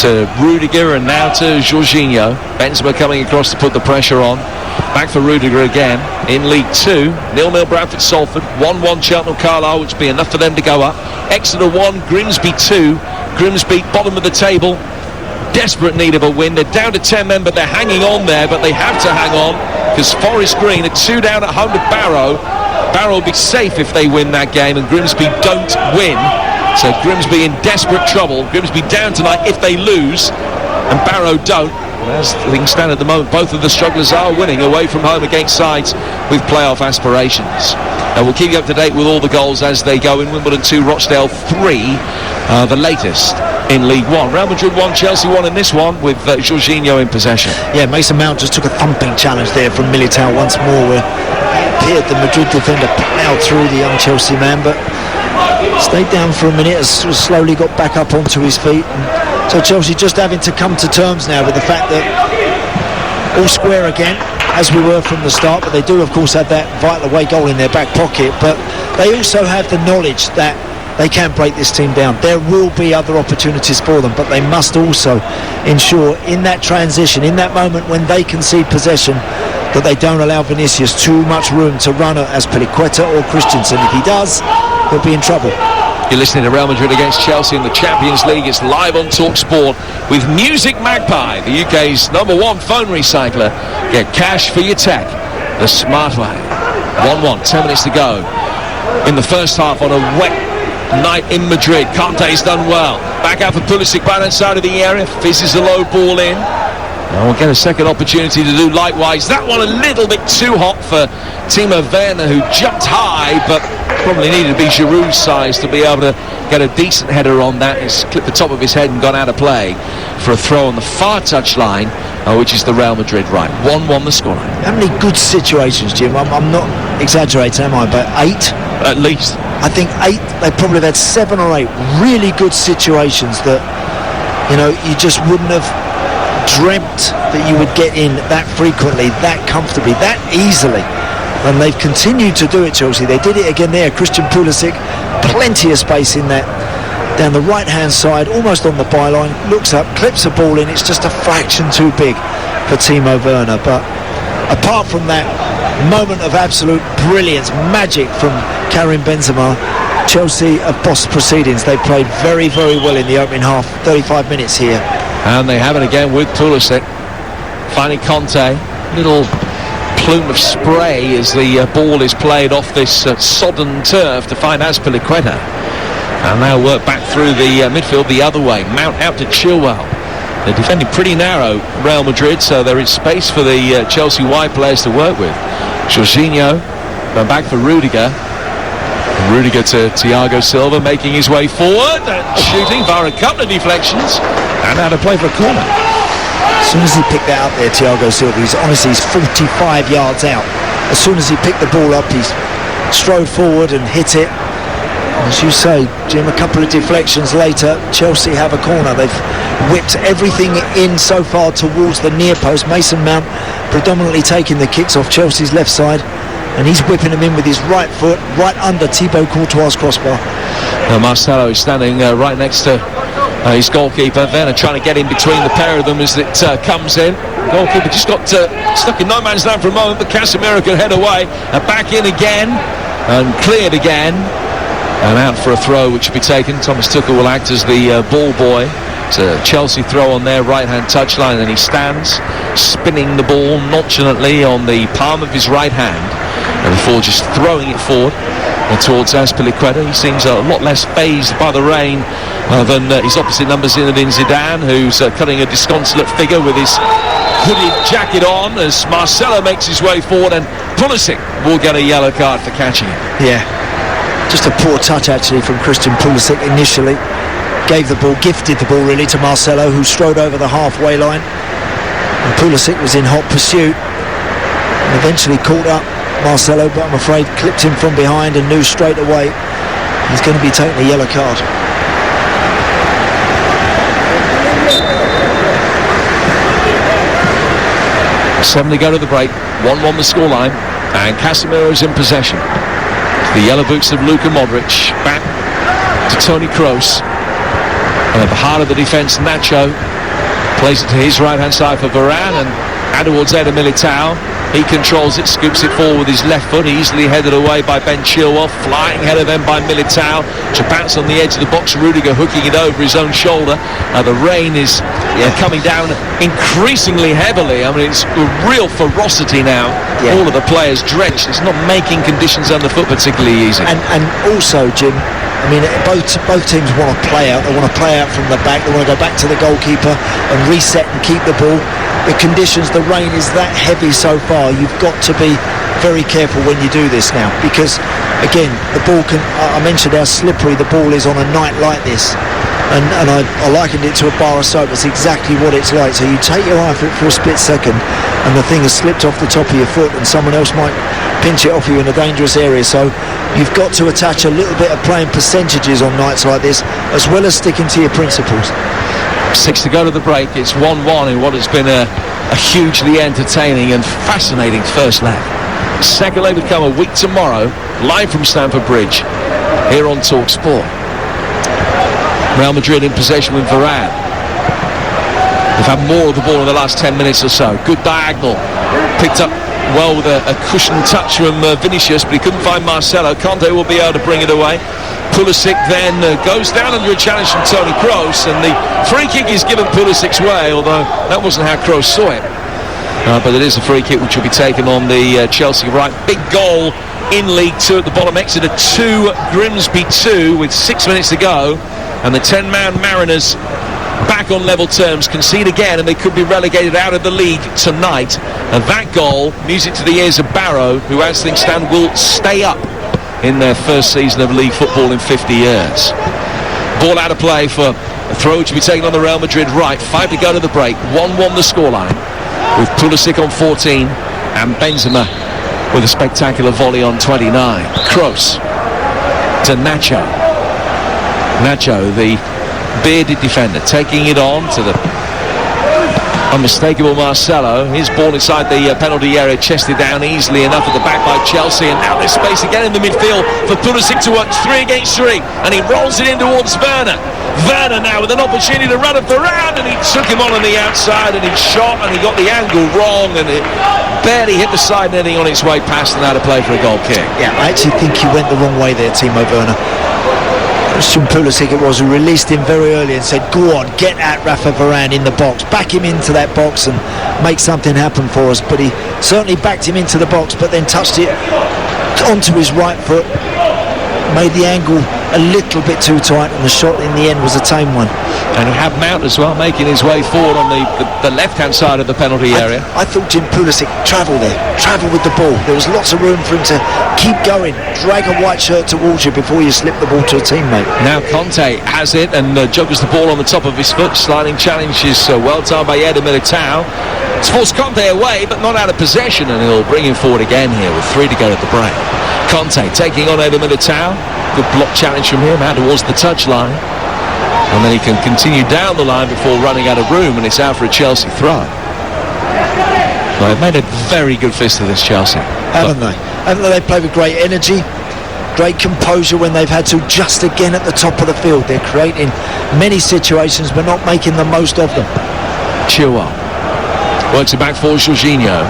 to Rudiger, and now to Jorginho. Benzema coming across to put the pressure on. Back for Rudiger again in League 2. 0-0 Bradford Salford, 1-1 Cheltenham Carlisle, which would be enough for them to go up. Exeter 1, Grimsby 2. Grimsby bottom of the table, desperate need of a win. They're down to 10 men, but they're hanging on there, but they have to hang on because Forest Green are 2 down at home to Barrow. Barrow will be safe if they win that game, and Grimsby don't win. So Grimsby in desperate trouble. Grimsby down tonight if they lose, and Barrow don't. As things stand at the moment, both of the strugglers are winning away from home against sides with playoff aspirations. And we'll keep you up to date with all the goals as they go in. Wimbledon 2, Rochdale 3, the latest in League 1. Real Madrid 1, Chelsea 1 in this one, with Jorginho in possession. Yeah, Mason Mount just took a thumping challenge there from Militao once more, where it appeared the Madrid defender ploughed through the young Chelsea man, but stayed down for a minute, as slowly got back up onto his feet. And so Chelsea just having to come to terms now with the fact that all square again, as we were from the start, but they do of course have that vital away goal in their back pocket, but they also have the knowledge that they can break this team down. There will be other opportunities for them, but they must also ensure in that transition, in that moment when they concede possession, that they don't allow Vinicius too much room to run at Azpilicueta or Christensen. If he does, he'll be in trouble. You're listening to Real Madrid against Chelsea in the Champions League. It's live on TalkSport with Music Magpie, the UK's #1 phone recycler. Get cash for your tech the smart way. 1-1, 10 minutes to go in the first half on a wet night in Madrid. Kante's done well. Back out for Pulisic, right hand side of the area. Fizzes the low ball in. And we'll get a second opportunity to do likewise. That one a little bit too hot for Timo Werner, who jumped high, but probably needed to be Giroud's size to be able to get a decent header on that. He's clipped the top of his head and gone out of play for a throw on the far touchline, which is the Real Madrid right. 1-1 the scoreline. How many good situations, Jim? I'm not exaggerating, am I? But 8? At least. I think 8. They probably have had 7 or 8 really good situations that, you know, you just wouldn't have dreamt that you would get in that frequently, that comfortably, that easily. And they've continued to do it, Chelsea. They did it again there. Christian Pulisic, plenty of space in that, down the right hand side, almost on the byline, looks up, clips a ball in. It's just a fraction too big for Timo Werner. But apart from that moment of absolute brilliance, magic from Karim Benzema, Chelsea have bossed proceedings. They played very, very well in the opening half. 35 minutes here. And they have it again with Pulisic. Finding Conte. Little plume of spray as the ball is played off this sodden turf to find Azpilicueta. And now work back through the midfield the other way. Mount out to Chilwell. They're defending pretty narrow, Real Madrid, so there is space for the Chelsea wide players to work with. Jorginho, going back for Rudiger. Rudiger to Thiago Silva, making his way forward and shooting via a couple of deflections, and out of play for a corner. As soon as he picked that up there, Thiago Silva, he's 45 yards out. As soon as he picked the ball up, he strode forward and hit it. As you say, Jim, a couple of deflections later, Chelsea have a corner. They've whipped everything in so far towards the near post. Mason Mount predominantly taking the kicks off Chelsea's left side, and he's whipping them in with his right foot, right under Thibaut Courtois' crossbar. Marcelo is standing right next to his goalkeeper. Werner trying to get in between the pair of them as it comes in. Goalkeeper just got stuck in no man's land for a moment, but Casemiro can head away and back in again and cleared again. And out for a throw which will be taken. Thomas Tuchel will act as the ball boy. It's a Chelsea throw on their right-hand touchline, and he stands spinning the ball nonchalantly on the palm of his right hand, and before just throwing it forward towards Azpilicueta. He seems a lot less phased by the rain than his opposite number Zinedine Zidane, who's cutting a disconsolate figure with his hooded jacket on as Marcelo makes his way forward, and Pulisic will get a yellow card for catching it. Yeah. Just a poor touch actually from Christian Pulisic initially. Gifted the ball really to Marcelo, who strode over the halfway line. And Pulisic was in hot pursuit and eventually caught up Marcelo, but I'm afraid clipped him from behind and knew straight away he's going to be taking a yellow card. Seven to go to the break. 1-1 the scoreline, and Casemiro's in possession. The yellow boots of Luka Modric back to Toni Kroos, and at the heart of the defence, Nacho plays it to his right hand side for Varane, and out towards Eder Militao. He controls it, scoops it forward with his left foot, easily headed away by Ben Chilwell, flying ahead of them by Militao. Trapats on the edge of the box, Rudiger hooking it over his own shoulder. The rain is coming down increasingly heavily. I mean, it's real ferocity now. Yeah. All of the players drenched. It's not making conditions underfoot particularly easy. And also, Jim, I mean, both teams want to play out. They want to play out from the back. They want to go back to the goalkeeper and reset and keep the ball. The conditions, the rain is that heavy so far. You've got to be very careful when you do this now, because again, the ball can, I mentioned how slippery the ball is on a night like this, and I likened it to a bar of soap. It's exactly what it's like. So you take your eye off it for a split second and the thing has slipped off the top of your foot, and someone else might pinch it off you in a dangerous area. So you've got to attach a little bit of playing percentages on nights like this, as well as sticking to your principles. 6 to go to the break. It's 1-1 in what has been a hugely entertaining and fascinating first leg. Second leg will come a week tomorrow, live from Stamford Bridge, here on Talk Sport. Real Madrid in possession with Varane. They've had more of the ball in the last 10 minutes or so. Good diagonal, picked up well with a cushioned touch from Vinicius, but he couldn't find Marcelo. Conte will be able to bring it away. Pulisic then goes down under a challenge from Toni Kroos, and the free kick is given Pulisic's way, although that wasn't how Kroos saw it. But it is a free kick which will be taken on the Chelsea right. Big goal in League 2 at the bottom. Exeter 2, Grimsby 2 with 6 minutes to go, and the 10-man Mariners back on level terms, concede again, and they could be relegated out of the league tonight. And that goal, music to the ears of Barrow, who as things stand will stay up in their first season of league football in 50 years. Ball out of play for a throw which will be taken on the Real Madrid right. 5 to go to the break. 1-1 the scoreline, with Pulisic on 14 and Benzema with a spectacular volley on 29. Kroos to Nacho. Nacho, the bearded defender, taking it on to the unmistakable Marcelo. His ball inside the penalty area, chested down easily enough at the back by Chelsea, and now there's space again in the midfield for Pulisic to work 3 against 3, and he rolls it in towards Werner. Werner now with an opportunity to run it around, and he took him on the outside, and he shot, and he got the angle wrong, and it barely hit the side netting on its way past, and out of play for a goal kick. Yeah, I actually think he went the wrong way there, Timo Werner. Christian Pulisic it was who released him very early and said, go on, get at Rafa Varane in the box, back him into that box and make something happen for us. But he certainly backed him into the box, but then touched it onto his right foot, made the angle a little bit too tight, and the shot in the end was a tame one. And he had Mount as well, making his way forward on the left-hand side of the penalty area. I thought Jim Pulisic travel with the ball. There was lots of room for him to keep going, drag a white shirt towards you before you slip the ball to a teammate. Now Conte has it and juggles the ball on the top of his foot. Sliding challenge is well timed by Eder Militao. It's forced Conte away, but not out of possession, and he'll bring him forward again here with 3 to go at the break. Conte taking on Eder Militao. Good block challenge from him out towards the touchline. And then he can continue down the line before running out of room, and it's out for a Chelsea throw. Well, they've made a very good fist of this, Chelsea. Haven't they? Haven't they played with great energy, great composure when they've had to, just again at the top of the field. They're creating many situations but not making the most of them. Chilwell works it back for Jorginho.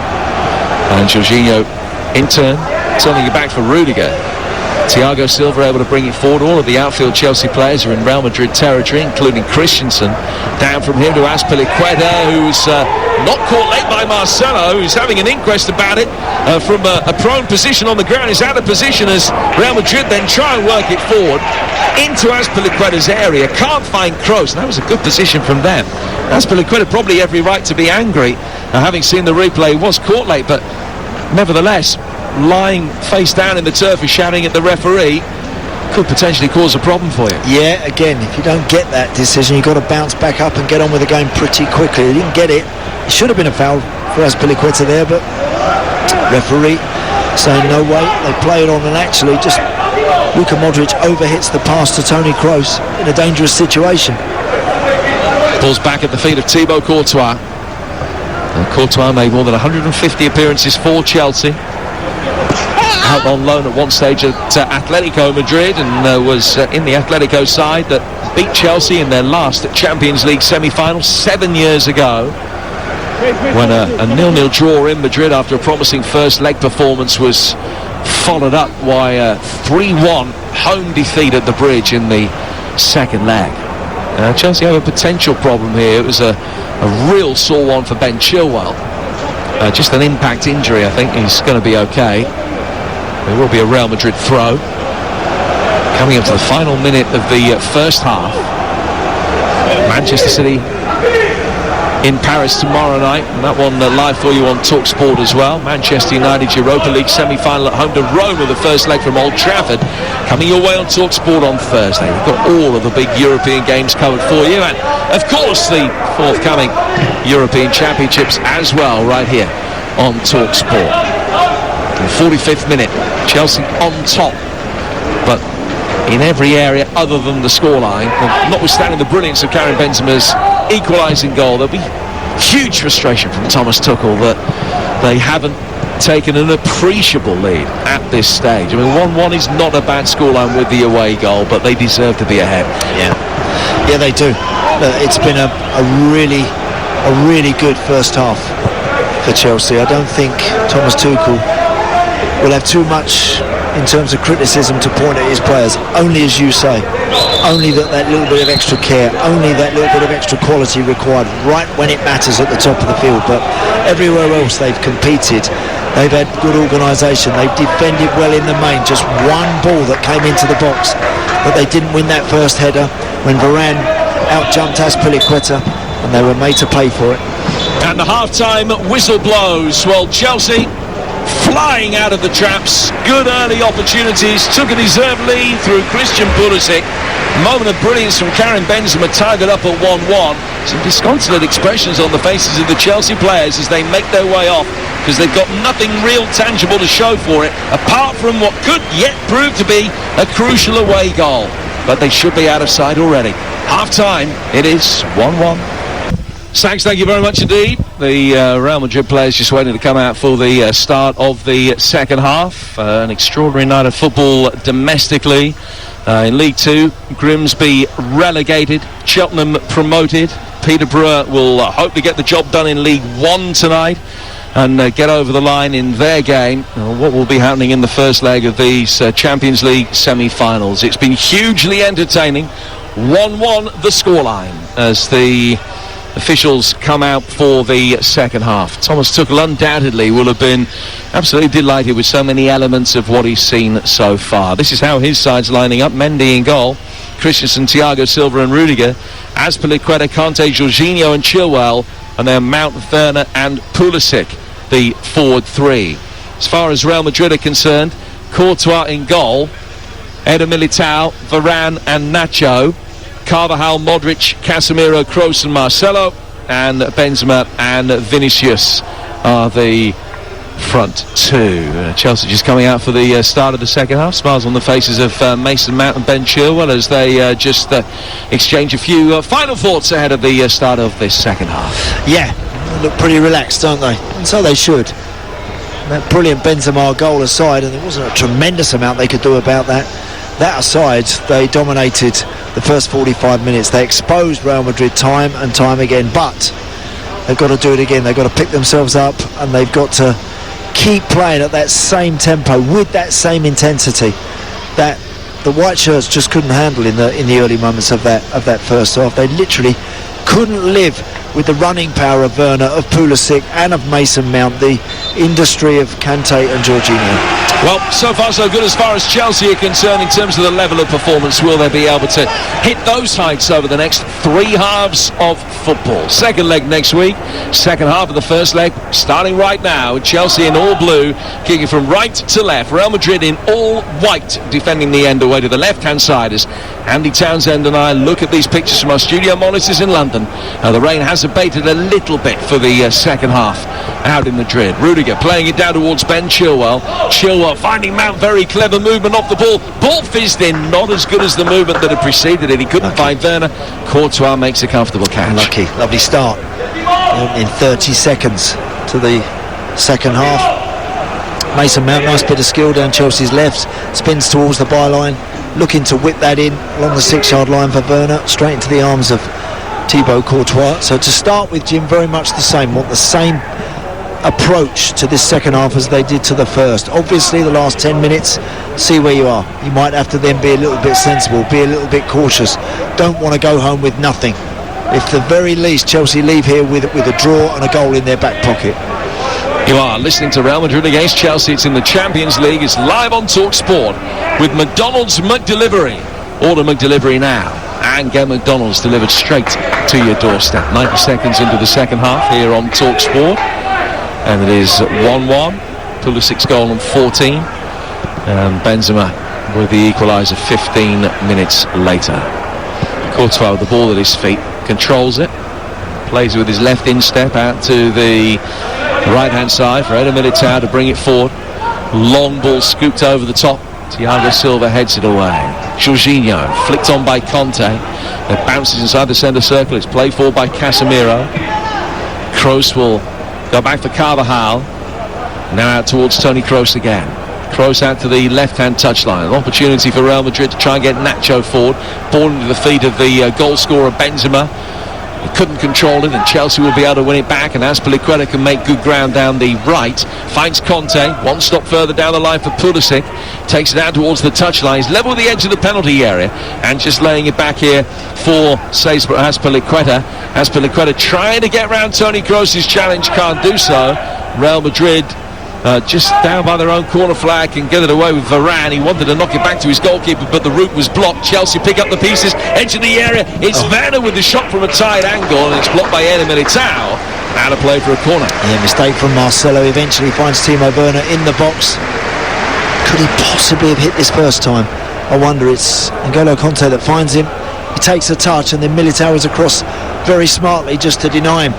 And Jorginho, in turn, turning it back for Rudiger. Thiago Silva able to bring it forward. All of the outfield Chelsea players are in Real Madrid territory, including Christensen. Down from him to Azpilicueta, who's not caught late by Marcelo, who's having an inquest about it from a prone position on the ground. He's out of position as Real Madrid then try and work it forward into Azpilicueta's area. Can't find Kroos, and that was a good position from them. Azpilicueta probably every right to be angry, having seen the replay. He was caught late, but nevertheless, lying face down in the turf and shouting at the referee could potentially cause a problem for you. Yeah, again, if you don't get that decision, you've got to bounce back up and get on with the game pretty quickly. They didn't get it. It should have been a foul for Azpilicueta there, but referee saying no way. They play it on, and actually just Luka Modric overhits the pass to Toni Kroos in a dangerous situation. Ball's back at the feet of Thibaut Courtois. And Courtois made more than 150 appearances for Chelsea. Out on loan at one stage at Atletico Madrid, and was in the Atletico side that beat Chelsea in their last Champions League semi-final 7 years ago, when a 0-0 draw in Madrid after a promising first leg performance was followed up by a 3-1 home defeat at the Bridge in the second leg. Chelsea have a potential problem here. It was a real sore one for Ben Chilwell. Just an impact injury. I think he's going to be okay. There will be a Real Madrid throw. Coming up to the final minute of the first half. Manchester City in Paris tomorrow night, and that one live for you on TalkSport as well. Manchester United Europa League semi-final at home to Rome with the first leg from Old Trafford. Coming your way on TalkSport on Thursday. We've got all of the big European games covered for you, and of course the forthcoming European Championships as well, right here on TalkSport. In the 45th minute, Chelsea on top, but in every area other than the scoreline. Notwithstanding the brilliance of Karim Benzema's equalising goal, there'll be huge frustration from Thomas Tuchel that they haven't taken an appreciable lead at this stage. I mean, 1-1 is not a bad scoreline with the away goal, but they deserve to be ahead. Yeah, they do. It's been a really good first half for Chelsea. I don't think Thomas Tuchel will have too much in terms of criticism to point at his players. Only, as you say, only that little bit of extra care, only that little bit of extra quality required right when it matters at the top of the field. But everywhere else they've competed, they've had good organisation, they've defended well in the main. Just one ball that came into the box, but they didn't win that first header when Varane out-jumped Azpilicueta, and they were made to pay for it. And the half-time whistle blows. Well, Chelsea flying out of the traps, good early opportunities, took a deserved lead through Christian Pulisic. Moment of brilliance from Karim Benzema, tied it up at 1-1. Some disconsolate expressions on the faces of the Chelsea players as they make their way off, because they've got nothing real tangible to show for it, apart from what could yet prove to be a crucial away goal. But they should be out of sight already. Half-time, it is 1-1. Sags, thank you very much indeed. The Real Madrid players just waiting to come out for the start of the second half. An extraordinary night of football domestically. In League 2, Grimsby relegated, Cheltenham promoted. Peterborough will hope to get the job done in League 1 tonight and get over the line in their game. What will be happening in the first leg of these Champions League semi-finals? It's been hugely entertaining. 1-1 the scoreline as the officials come out for the second half. Thomas Tuchel undoubtedly will have been absolutely delighted with so many elements of what he's seen so far. This is how his side's lining up. Mendy in goal, Christensen, Thiago Silva and Rudiger, Azpilicueta, Kante, Jorginho and Chilwell, and then Mount, Werner and Pulisic, the forward three. As far as Real Madrid are concerned, Courtois in goal, Eder Militao, Varane and Nacho, Carvajal, Modric, Casemiro, Kroos and Marcelo, and Benzema and Vinicius are the front two. Chelsea just coming out for the start of the second half. Smiles on the faces of Mason Mount and Ben Chilwell as they just exchange a few final thoughts ahead of the start of this second half. Yeah, they look pretty relaxed, don't they? And so they should. That brilliant Benzema goal aside, and there wasn't a tremendous amount they could do about that. That aside, they dominated the first 45 minutes. They exposed Real Madrid time and time again, but they've got to do it again. They've got to pick themselves up, and they've got to keep playing at that same tempo with that same intensity that the white shirts just couldn't handle in the early moments of that first half. They literally couldn't live with the running power of Werner, of Pulisic and of Mason Mount, the industry of Kante and Jorginho. Well, so far so good as far as Chelsea are concerned in terms of the level of performance. Will they be able to hit those heights over the next three halves of football? Second leg next week, second half of the first leg starting right now. Chelsea in all blue, kicking from right to left. Real Madrid in all white, defending the end away to the left-hand side as Andy Townsend and I look at these pictures from our studio monitors in London. The rain has abated a little bit for the second half out in Madrid. Rudiger playing it down towards Ben Chilwell. Chilwell finding Mount, very clever movement off the ball. Ball fizzed in, not as good as the movement that had preceded it. He couldn't find Werner. Courtois makes a comfortable catch. Lucky, lovely start in 30 seconds to the second half. Mason Mount, nice bit of skill down Chelsea's left, spins towards the byline, looking to whip that in along the 6-yard line for Werner, straight into the arms of Thibaut Courtois. So to start with, Jim, very much the same. Want the same approach to this second half as they did to the first. Obviously the last 10 minutes, see where you are. You might have to then be a little bit sensible, be a little bit cautious. Don't want to go home with nothing. If the very least Chelsea leave here with a draw and a goal in their back pocket. You are listening to Real Madrid against Chelsea. It's in the Champions League. It's live on Talk Sport with McDonald's McDelivery. Order McDelivery now and get McDonald's delivered straight to your doorstep. 90 seconds into the second half here on Talk Sport. And it is 1-1. Pulisic's goal on 14. And Benzema with the equaliser 15 minutes later. Courtois with the ball at his feet. Controls it. Plays it with his left instep out to the right-hand side for Eder Militao to bring it forward. Long ball scooped over the top. Thiago Silva heads it away. Jorginho flicked on by Conte. It bounces inside the centre circle. It's played forward by Casemiro. Kroos will go back for Carvajal. Now out towards Toni Kroos again. Kroos out to the left-hand touchline. An opportunity for Real Madrid to try and get Nacho forward. Ball into the feet of the goal scorer Benzema. He couldn't control it, and Chelsea will be able to win it back, and Azpilicueta can make good ground down the right. Finds Conte, one stop further down the line for Pulisic. Takes it out towards the touchline. He's level with the edge of the penalty area, and just laying it back here for Azpilicueta. Azpilicueta trying to get round Toni Kroos' challenge, can't do so. Real Madrid just down by their own corner flag, can get it away with Varane. He wanted to knock it back to his goalkeeper, but the route was blocked. Chelsea pick up the pieces, edge of the area. It's Werner with the shot from a tight angle, and it's blocked by Eder Militao. Out of play for a corner. Yeah, mistake from Marcelo. Eventually finds Timo Werner in the box. Could he possibly have hit this first time? I wonder. It's N'Golo Conte that finds him. He takes a touch, and then Militao is across very smartly just to deny him.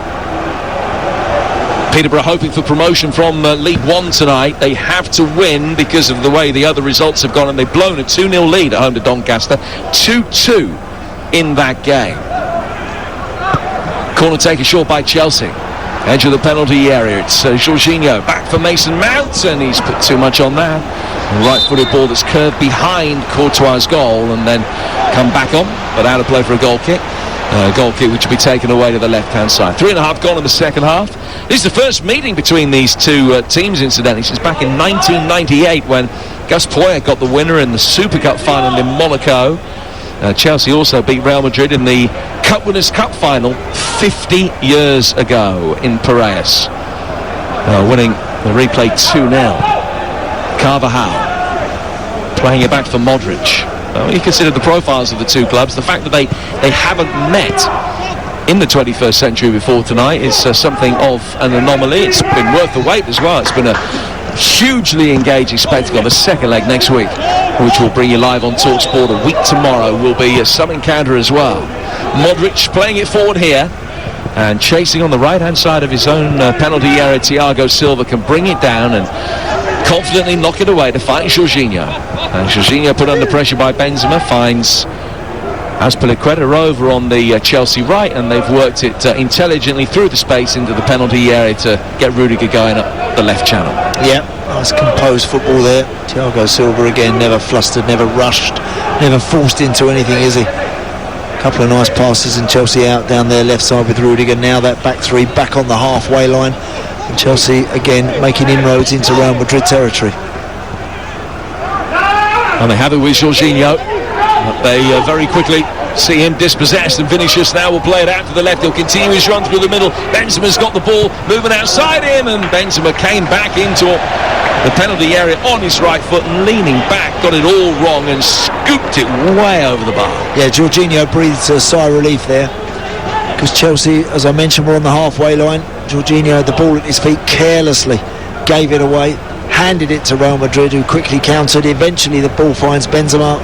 Peterborough hoping for promotion from League One tonight. They have to win because of the way the other results have gone, and they've blown a 2-0 lead at home to Doncaster. 2-2 in that game. Corner taken short by Chelsea. Edge of the penalty area. It's Jorginho back for Mason Mount, and he's put too much on that. Right-footed ball that's curved behind Courtois' goal and then come back on, but out of play for a goal kick. Goal kick which will be taken away to the left-hand side. 3.5 gone in the second half. This is the first meeting between these two teams, incidentally, since back in 1998 when Gus Poyet got the winner in the Super Cup final in Monaco. Chelsea also beat Real Madrid in the Cup Winners' Cup final 50 years ago in Piraeus. Winning the replay 2-0. Carvajal playing it back for Modric. You consider the profiles of the two clubs, the fact that they haven't met in the 21st century before tonight is something of an anomaly. It's been worth the wait as well. It's been a hugely engaging spectacle. The second leg next week, which will bring you live on TalkSport a week tomorrow, will be some encounter as well. Modric playing it forward here. and chasing on the right-hand side of his own penalty area. Thiago Silva can bring it down and confidently knock it away to find Jorginho. And Jorginho, put under pressure by Benzema, finds Azpilicueta over on the Chelsea right, and they've worked it intelligently through the space into the penalty area to get Rudiger going up the left channel. Yeah, nice composed football there. Thiago Silva again, never flustered, never rushed, never forced into anything, is he? Couple of nice passes, and Chelsea out down their left side with Rudiger. Now that back three back on the halfway line, and Chelsea again making inroads into Real Madrid territory. And they have it with Jorginho. They very quickly see him dispossessed, and Vinicius now will play it out to the left. He'll continue his run through the middle. Benzema's got the ball moving outside him, and Benzema came back into the penalty area on his right foot and leaning back, got it all wrong and scooped it way over the bar. Yeah, Jorginho breathed a sigh of relief there, because Chelsea, as I mentioned, were on the halfway line. Jorginho had the ball at his feet, carelessly gave it away, handed it to Real Madrid, who quickly countered. Eventually the ball finds Benzema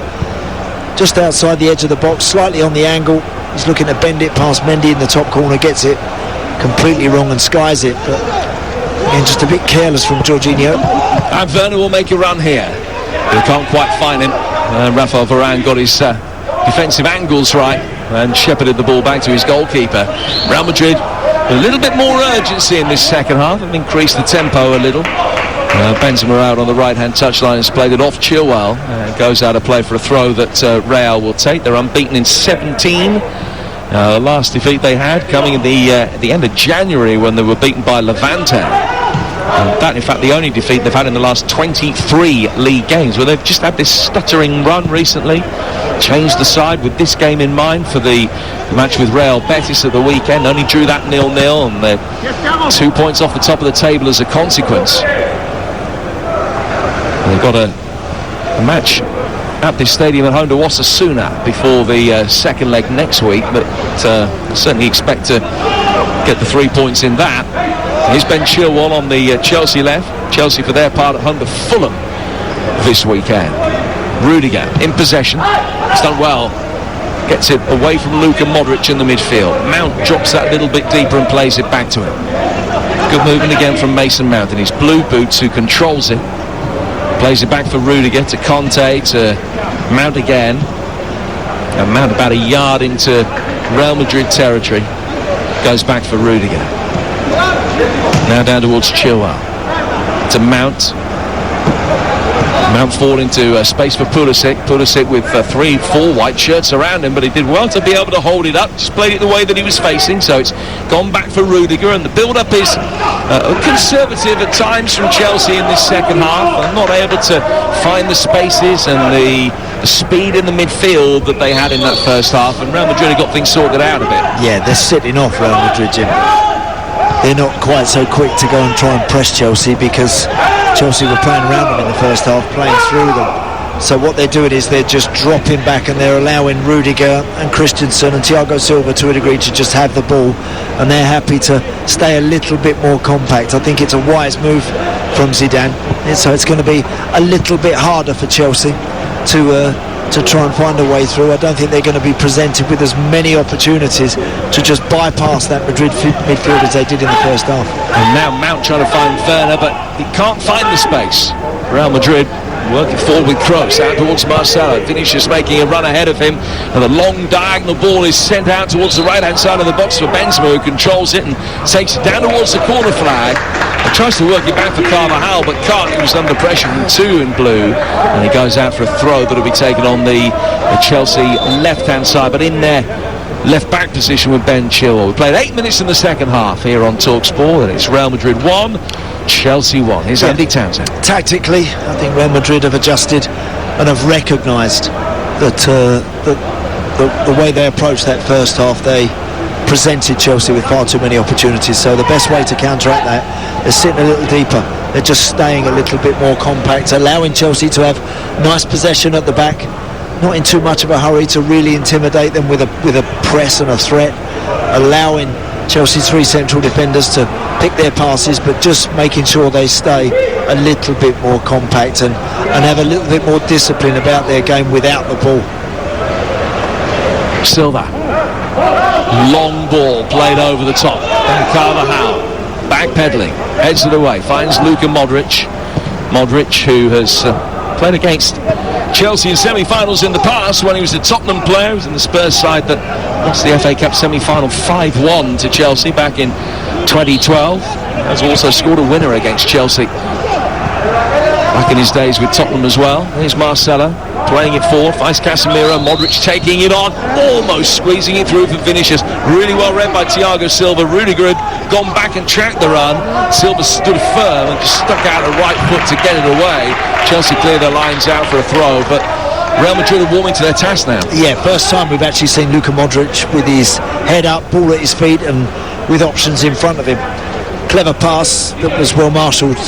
just outside the edge of the box, slightly on the angle. He's looking to bend it past Mendy in the top corner, gets it completely wrong and skies it, but again, just a bit careless from Jorginho. And Werner will make a run here. They can't quite find him. Rafael Varane got his defensive angles right and shepherded the ball back to his goalkeeper. Real Madrid, a little bit more urgency in this second half, and increased the tempo a little. Benzema out on the right-hand touchline has played it off Chilwell. Goes out of play for a throw that Real will take. They're unbeaten in 17. The last defeat they had coming at the end of January, when they were beaten by Levante. That, in fact, the only defeat they've had in the last 23 league games, where they've just had this stuttering run recently. Changed the side with this game in mind for the match with Real Betis at the weekend. Only drew that 0-0, and they're 2 points off the top of the table as a consequence. They've got a match at this stadium at home to Osasuna before the second leg next week, but certainly expect to get the 3 points in that. Here's Ben Chilwell on the Chelsea left. Chelsea, for their part, at home to Fulham this weekend. Rudiger in possession. He's done well. Gets it away from Luka Modric in the midfield. Mount drops that a little bit deeper and plays it back to him. Good movement again from Mason Mount in his blue boots, who controls it. Plays it back for Rudiger to Conte, to Mount again. And Mount about a yard into Real Madrid territory. Goes back for Rudiger. Now down towards Chilwell. To Mount. Mount forward into space for Pulisic. Pulisic with 3-4 white shirts around him, but he did well to be able to hold it up. Just played it the way that he was facing, so it's gone back for Rudiger, and the build-up is conservative at times from Chelsea in this second half. They're not able to find the spaces and the speed in the midfield that they had in that first half, and Real Madrid have got things sorted out a bit. Yeah, they're sitting off Real Madrid, Jim. They're not quite so quick to go and try and press Chelsea, because Chelsea were playing around them in the first half, playing through them. So what they're doing is they're just dropping back, and they're allowing Rudiger and Christensen and Thiago Silva to a degree to just have the ball, and they're happy to stay a little bit more compact. I think it's a wise move from Zidane, and so it's going to be a little bit harder for Chelsea to try and find a way through. I don't think they're going to be presented with as many opportunities to just bypass that Madrid midfield as they did in the first half. And now Mount trying to find Werner, but he can't find the space. Real Madrid working forward with Kroos out towards Marcelo. Vinicius making a run ahead of him, and the long diagonal ball is sent out towards the right hand side of the box for Benzema, who controls it and takes it down towards the corner flag. He tries to work it back for Carvajal, but can't. He was under pressure from two in blue, and he goes out for a throw that will be taken on the Chelsea left hand side, but in there left back position with Ben Chilwell. We played 8 minutes in the second half here on TalkSport, and it's Real Madrid 1, Chelsea 1. Here's Andy Townsend. Tactically, I think Real Madrid have adjusted and have recognised that the way they approached that first half, they presented Chelsea with far too many opportunities. So the best way to counteract that is sitting a little deeper. They're just staying a little bit more compact, allowing Chelsea to have nice possession at the back, not in too much of a hurry to really intimidate them with a press and a threat, allowing Chelsea's three central defenders to pick their passes, but just making sure they stay a little bit more compact and have a little bit more discipline about their game without the ball. Silva Long ball played over the top. And Carvajal backpedaling, heads it away, finds Luka Modric. Modric, who has played against Chelsea in semi-finals in the past when he was a Tottenham player. He was in the Spurs side that lost the FA Cup semi-final 5-1 to Chelsea back in 2012. He has also scored a winner against Chelsea back in his days with Tottenham as well. Here's Marcelo playing it forward, finds Casemiro. Modric taking it on, almost squeezing it through for finishes. Really well read by Thiago Silva. Rudiger had gone back and tracked the run. Silva stood firm and just stuck out the right foot to get it away. Chelsea clear their lines out for a throw, but Real Madrid are warming to their task now. Yeah, first time we've actually seen Luka Modric with his head up, ball at his feet, and with options in front of him. Clever pass that was well marshalled.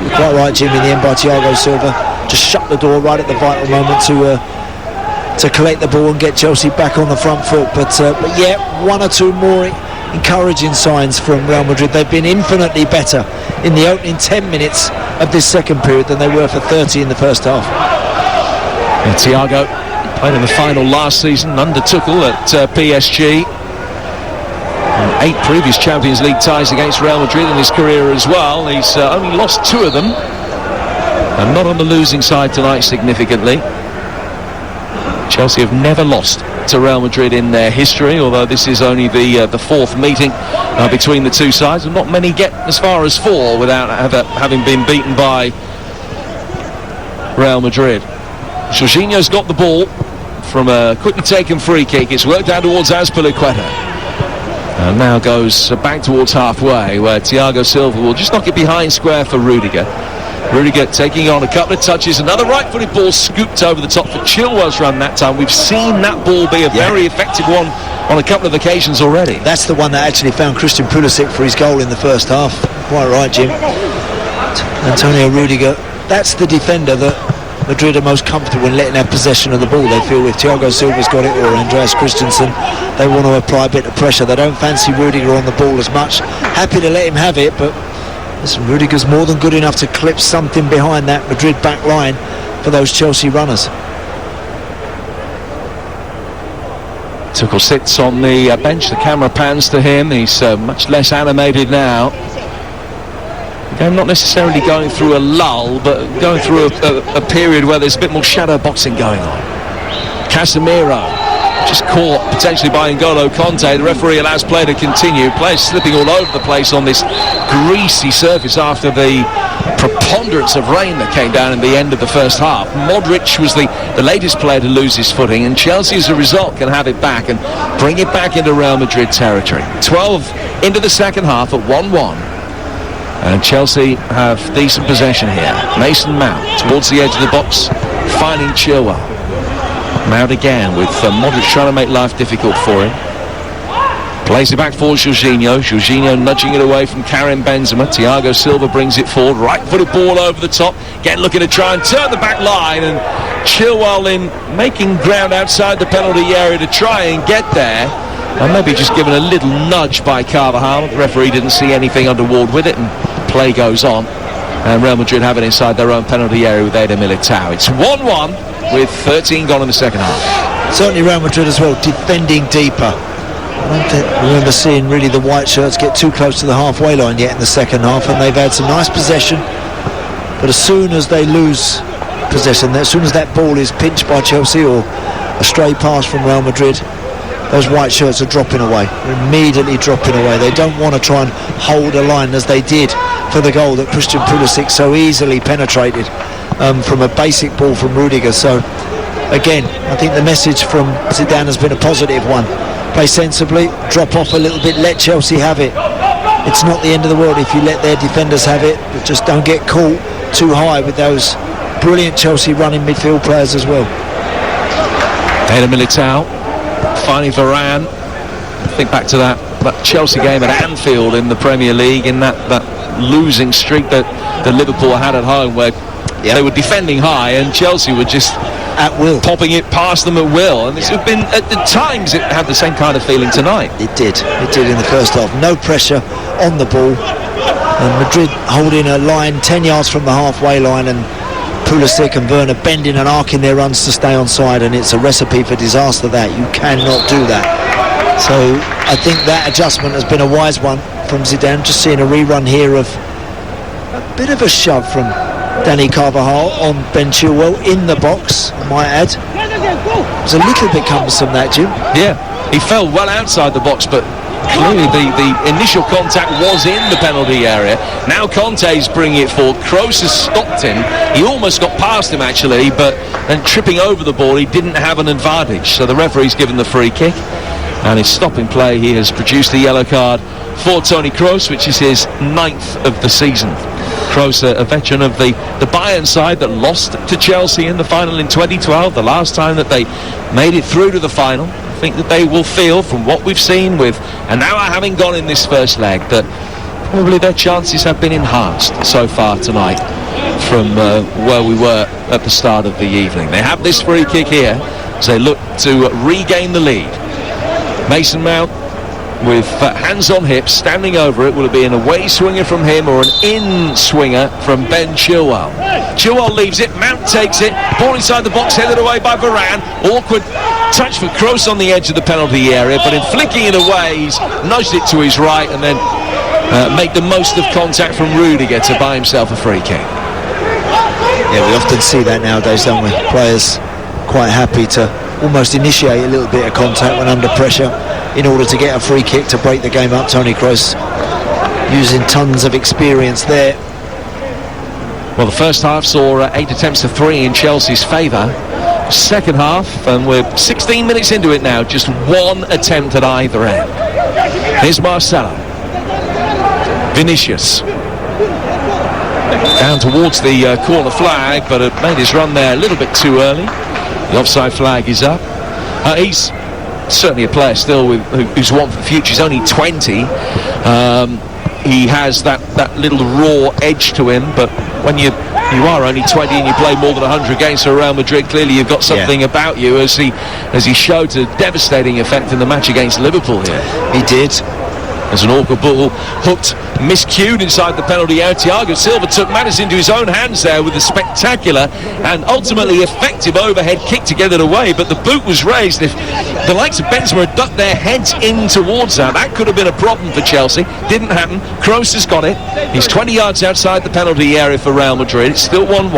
You're quite right, Jim, in the end by Thiago Silva. Just shut the door right at the vital moment to collect the ball and get Chelsea back on the front foot. But yeah, one or two more encouraging signs from Real Madrid. They've been infinitely better in the opening 10 minutes of this second period than they were for 30 in the first half. And Thiago played in the final last season under Tuchel at PSG. And 8 previous Champions League ties against Real Madrid in his career as well. He's only lost 2 of them, and not on the losing side tonight significantly. Chelsea have never lost to Real Madrid in their history, although this is only the 4th meeting between the two sides, and not many get as far as 4 without having been beaten by Real Madrid. Jorginho's got the ball from a quickly taken free kick. It's worked out towards Azpilicueta. And now goes back towards halfway, where Thiago Silva will just knock it behind square for Rudiger. Rudiger taking on a couple of touches. Another right-footed ball scooped over the top for Chilwell's run that time. We've seen that ball be a very effective one on a couple of occasions already. That's the one that actually found Christian Pulisic for his goal in the first half. Quite right, Jim. Antonio Rudiger, that's the defender that Madrid are most comfortable in letting have possession of the ball. They feel if Thiago Silva's got it or Andreas Christensen, they want to apply a bit of pressure. They don't fancy Rudiger on the ball as much. Happy to let him have it, but listen, Rudiger's more than good enough to clip something behind that Madrid back line for those Chelsea runners. Tuchel sits on the bench. The camera pans to him. He's much less animated now. I'm not necessarily going through a lull, but going through a period where there's a bit more shadow boxing going on. Casemiro just caught potentially by N'Golo Conte. The referee allows play to continue. Players slipping all over the place on this greasy surface after the preponderance of rain that came down in the end of the first half. Modric was the latest player to lose his footing, and Chelsea as a result can have it back and bring it back into Real Madrid territory. 12 into the second half at 1-1. And Chelsea have decent possession here. Mason Mount towards the edge of the box, finding Chilwell. Mount again with Modric trying to make life difficult for him. Plays it back for Jorginho. Jorginho nudging it away from Karim Benzema. Thiago Silva brings it forward. Right-footed ball over the top. Again looking to try and turn the back line. And Chilwell in making ground outside the penalty area to try and get there. And maybe just given a little nudge by Carvajal. The referee didn't see anything untoward with it, and play goes on. And Real Madrid have it inside their own penalty area with Eder Militao. It's 1-1 with 13 gone in the second half. Certainly Real Madrid as well, defending deeper. I don't remember seeing really the white shirts get too close to the halfway line yet in the second half, and they've had some nice possession. But as soon as they lose possession, as soon as that ball is pinched by Chelsea or a stray pass from Real Madrid, those white shirts are dropping away. They're immediately dropping away. They don't want to try and hold a line as they did for the goal that Christian Pulisic so easily penetrated from a basic ball from Rudiger. So again, I think the message from Zidane has been a positive one. Play sensibly, drop off a little bit, let Chelsea have it. It's not the end of the world if you let their defenders have it, but just don't get caught too high with those brilliant Chelsea running midfield players as well. Eder Militao finding Varane. Think back to that Chelsea game at Anfield in the Premier League, in that losing streak that Liverpool had at home, where they were defending high and Chelsea were just at will, popping it past them at will. And it's been at times it had the same kind of feeling tonight. It did in the first half. No pressure on the ball, and Madrid holding a line 10 yards from the halfway line, and Pulisic and Werner bending and arcing their runs to stay on side, and it's a recipe for disaster. That you cannot do that. So I think that adjustment has been a wise one from Zidane. Just seeing a rerun here of a bit of a shove from Danny Carvajal on Ben Chilwell in the box, I might add. It was a little bit cumbersome, that, Jim. Yeah, he fell well outside the box, but clearly the initial contact was in the penalty area. Now Conte's bringing it forward. Kroos has stopped him. He almost got past him, actually, but then tripping over the ball, he didn't have an advantage. So the referee's given the free kick. And his stopping play, he has produced a yellow card for Toni Kroos, which is his 9th of the season. Kroos, a veteran of the Bayern side that lost to Chelsea in the final in 2012, the last time that they made it through to the final. I think that they will feel, from what we've seen with an hour having gone in this first leg, that probably their chances have been enhanced so far tonight from where we were at the start of the evening. They have this free kick here as they look to regain the lead. Mason Mount with hands on hips, standing over it. Will it be an away swinger from him or an in swinger from Ben Chilwell? Chilwell leaves it, Mount takes it, ball inside the box, headed away by Varane. Awkward touch for Kroos on the edge of the penalty area, but in flicking it away, he's nudged it to his right and then make the most of contact from Rudiger to buy himself a free kick. Yeah, we often see that nowadays, don't we? Players quite happy to almost initiate a little bit of contact when under pressure in order to get a free kick to break the game up. Toni Kroos using tons of experience there. Well, the first half saw 8 attempts to 3 in Chelsea's favour. Second half, and we're 16 minutes into it now, just 1 attempt at either end. Here's Marcelo. Vinicius. Down towards the corner flag, but it made his run there a little bit too early. The offside flag is up. He's certainly a player still who's one for the future. He's only 20. He has that little raw edge to him, but when you are only 20 and you play more than 100 games for Real Madrid, clearly you've got something about you, as he showed a devastating effect in the match against Liverpool here. He did. As an awkward ball hooked, miscued inside the penalty area. Thiago Silva took matters into his own hands there with a spectacular and ultimately effective overhead kick to get it away, but the boot was raised. If the likes of Benzema had ducked their heads in towards that could have been a problem for Chelsea. Didn't happen. Kroos has got it. He's 20 yards outside the penalty area for Real Madrid. It's still 1-1.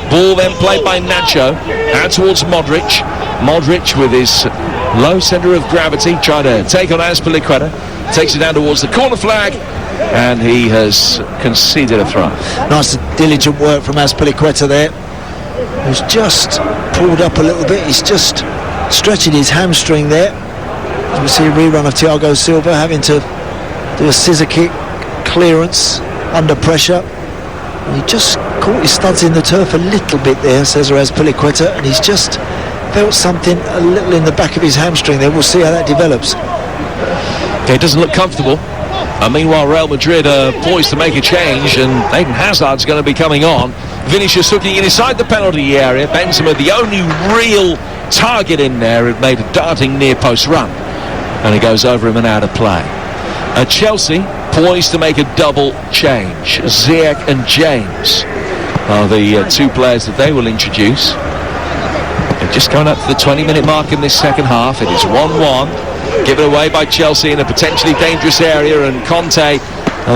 Ball then played by Nacho out towards Modric. Modric with his low centre of gravity trying to take on Azpilicueta. Takes it down towards the corner flag, and he has conceded a throw. Nice diligent work from Azpilicueta there, who's just pulled up a little bit. He's just stretching his hamstring there. As we see a rerun of Thiago Silva having to do a scissor kick clearance under pressure. And he just caught his studs in the turf a little bit there, Cesar Azpilicueta, and he's just felt something a little in the back of his hamstring there. We'll see how that develops. It doesn't look comfortable. Meanwhile, Real Madrid are poised to make a change, and Eden Hazard's going to be coming on. Vinicius hooking in inside the penalty area. Benzema, the only real target in there, had made a darting near post run, and he goes over him and out of play. Chelsea poised to make a double change. Ziyech and James are the 2 players that they will introduce. They're just going up to the 20-minute mark in this second half. It is 1-1. Given away by Chelsea in a potentially dangerous area, and Conte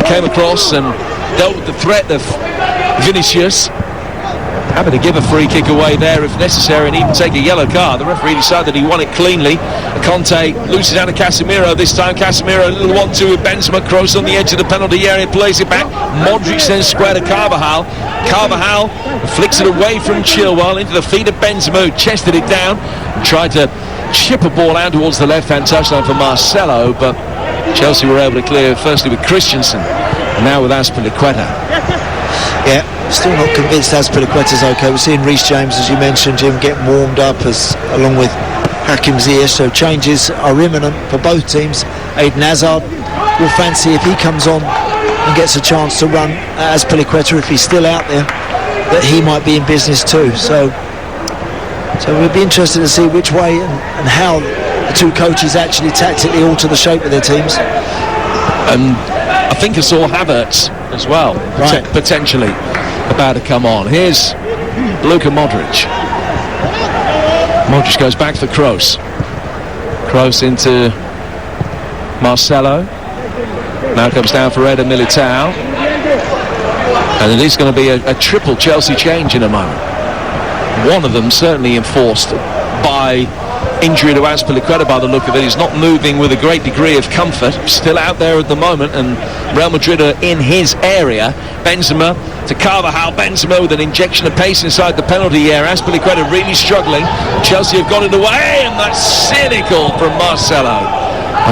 came across and dealt with the threat of Vinicius. Happy to give a free kick away there if necessary, and even take a yellow card. The referee decided he won it cleanly. Conte loses out of Casemiro this time. Casemiro a little 1-2 with Benzema. Kroos on the edge of the penalty area, plays it back. Modric sends square to Carvajal. Carvajal flicks it away from Chilwell into the feet of Benzema, who chested it down and tried to chip a ball out towards the left-hand touchline for Marcelo, but Chelsea were able to clear firstly with Christensen and now with Azpilicueta. Yeah, still not convinced Azpilicueta's okay. We're seeing Reece James, as you mentioned, Jim, getting warmed up along with Hakim Ziyech, so changes are imminent for both teams. Eden Hazard will fancy, if he comes on and gets a chance to run Azpilicueta, if he's still out there, that he might be in business too. So we'll be interested to see which way and how the 2 coaches actually tactically alter the shape of their teams. And I think I saw Havertz as well, right, potentially about to come on. Here's Luka Modric. Modric goes back for Kroos. Kroos into Marcelo. Now comes down for Eder Militao. And it is going to be a triple Chelsea change in a moment. One of them certainly enforced by injury to Azpilicueta by the look of it. He's not moving with a great degree of comfort. Still out there at the moment, and Real Madrid are in his area. Benzema to Carvajal. Benzema with an injection of pace inside the penalty area. Azpilicueta really struggling. Chelsea have got it away, and that's cynical from Marcelo.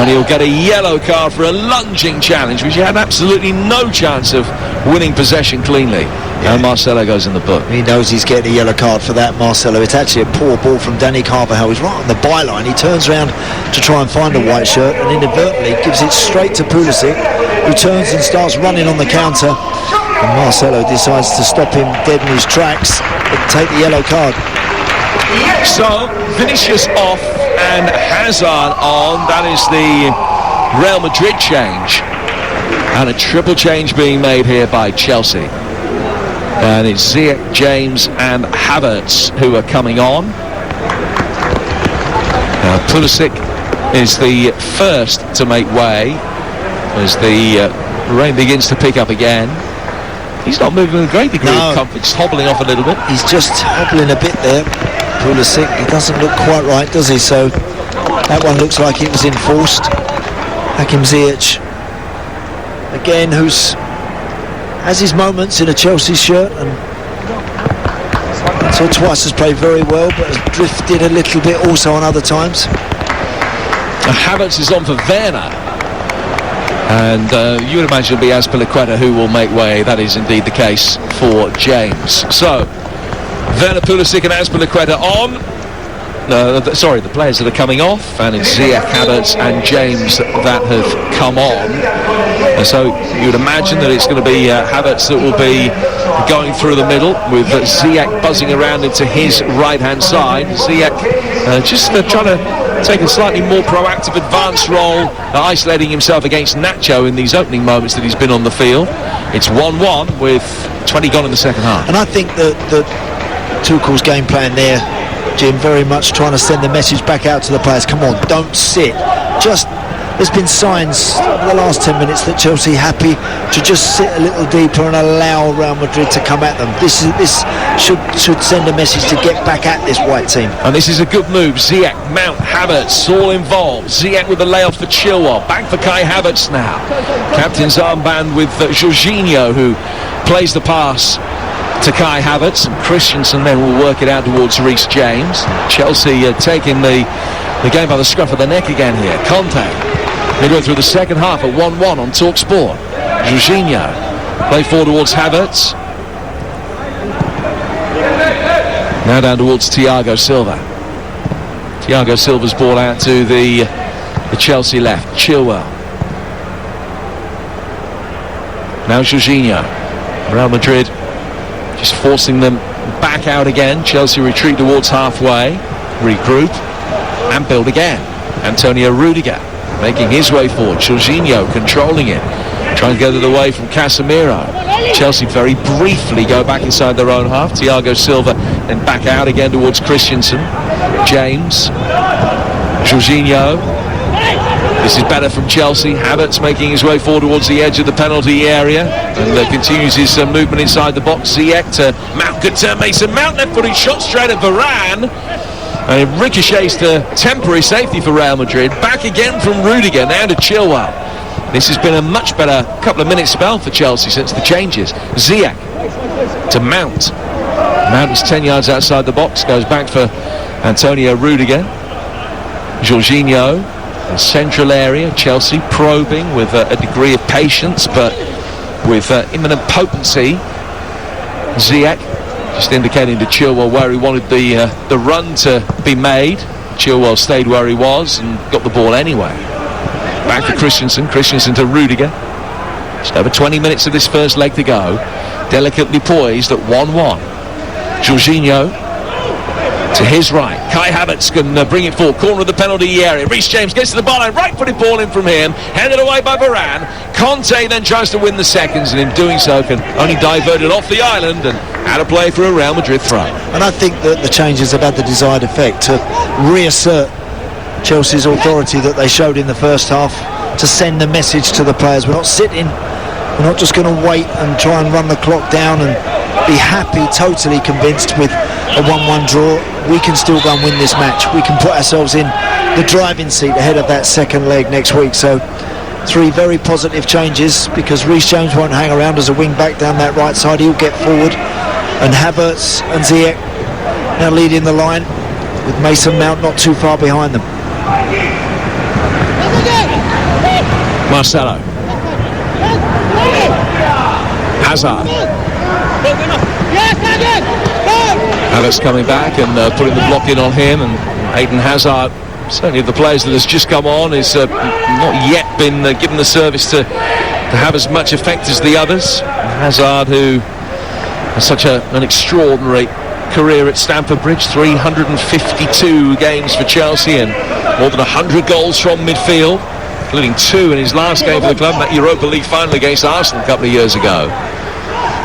And he'll get a yellow card for a lunging challenge, which he had absolutely no chance of winning possession cleanly. Yeah. And Marcelo goes in the book. He knows he's getting a yellow card for that, Marcelo. It's actually a poor ball from Dani Carvajal. He's right on the byline. He turns around to try and find a white shirt and inadvertently gives it straight to Pulisic, who turns and starts running on the counter. And Marcelo decides to stop him dead in his tracks and take the yellow card. So, Vinicius off and Hazard on. That is the Real Madrid change. And a triple change being made here by Chelsea. And it's Ziyech, James and Havertz who are coming on. Now Pulisic is the first to make way as the rain begins to pick up again. He's not moving with a great degree of comfort, just hobbling off a little bit. He's just hobbling a bit there, Pulisic. He doesn't look quite right, does he? So that one looks like it was enforced. Hakim Ziyech, again, has his moments in a Chelsea shirt, and once or twice has played very well, but has drifted a little bit also on other times. Havertz is on for Werner, and you would imagine it'll be Azpilicueta who will make way. That is indeed the case for James. So Werner, Pulisic and Azpilicueta on. The players that are coming off, and it's Ziyech, Havertz and James that have come on. And so you would imagine that it's going to be Havertz that will be going through the middle, with Ziyech buzzing around into his right-hand side. Ziyech just trying to take a slightly more proactive advance role, isolating himself against Nacho in these opening moments that he's been on the field. It's 1-1 with 20 gone in the second half. And I think that Tuchel's game plan there, Jim, very much trying to send the message back out to the players. Come on, don't sit. There's been signs over the last 10 minutes that Chelsea happy to just sit a little deeper and allow Real Madrid to come at them. This should send a message to get back at this white team. And this is a good move. Ziyech, Mount, Havertz, all involved. Ziyech with the layoff for Chilwell. Back for Kai Havertz now. Captain's armband with Jorginho, who plays the pass to Kai Havertz, and Christensen then will work it out towards Reece James. Chelsea taking the game by the scruff of the neck again here. Conte midway through the second half at 1-1 on TalkSport. Jorginho play forward towards Havertz. Now down towards Thiago Silva. Thiago Silva's ball out to the Chelsea left. Chilwell. Now Jorginho. Real Madrid just forcing them back out again. Chelsea retreat towards halfway, regroup and build again. Antonio Rudiger making his way forward. Jorginho controlling it, trying to get it away from Casemiro. Chelsea very briefly go back inside their own half. Thiago Silva then back out again towards Christensen. James, Jorginho. This is better from Chelsea. Havertz making his way forward towards the edge of the penalty area, and continues his movement inside the box. Ziyech to Mount. Good turn, Mason Mount. Left-footed shot straight at Varane, and it ricochets to temporary safety for Real Madrid. Back again from Rudiger, now to Chilwell. This has been a much better couple of minutes spell for Chelsea since the changes. Ziyech to Mount. Mount is 10 yards outside the box, goes back for Antonio Rudiger. Jorginho, the central area. Chelsea probing with a degree of patience, but with imminent potency. Ziyech just indicating to Chilwell where he wanted the run to be made. Chilwell stayed where he was and got the ball anyway. Back to Christensen to Rudiger. Just over 20 minutes of this first leg to go. Delicately poised at 1-1. Jorginho to his right. Kai Havertz can bring it forward. Corner of the penalty area. Reece James gets to the byline. Right-footed ball in from him. Handed away by Varane. Conte then tries to win the seconds, and in doing so can only divert it off the island and out of play for a Real Madrid throw. And I think that the changes have had the desired effect to reassert Chelsea's authority that they showed in the first half. to send the message to the players. We're not sitting, we're not just going to wait and try and run the clock down and be happy, totally convinced with a 1-1 draw. We can still go and win this match. We can put ourselves in the driving seat ahead of that second leg next week. So 3 very positive changes, because Reece James won't hang around as a wing back down that right side. He'll get forward, and Havertz and Ziyech now leading the line, with Mason Mount not too far behind them. Marcelo. Hazard. Havertz coming back and putting the block in on him, and Eden Hazard, certainly of the players that has just come on, is not yet been given the service to have as much effect as the others. Hazard, who has such an extraordinary career at Stamford Bridge, 352 games for Chelsea and more than 100 goals from midfield, including 2 in his last game for the club, that Europa League final against Arsenal a couple of years ago.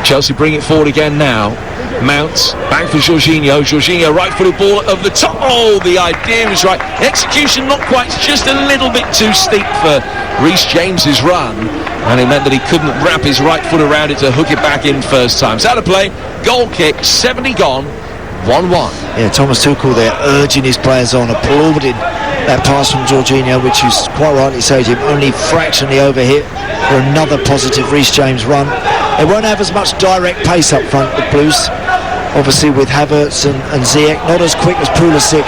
Chelsea bring it forward again now. Mount, back for Jorginho. Jorginho, right-footed ball over the top. Oh, the idea is right. Execution not quite, just a little bit too steep for Reece James's run, and it meant that he couldn't wrap his right foot around it to hook it back in first time. It's out of play. Goal kick, 70 gone, 1-1. Yeah, Thomas Tuchel there urging his players on, applauding that pass from Jorginho, which is quite rightly so, Jim, only fractionally overhit for another positive Reece James run. They won't have as much direct pace up front, the Blues, obviously with Havertz and Ziyech, not as quick as Pulisic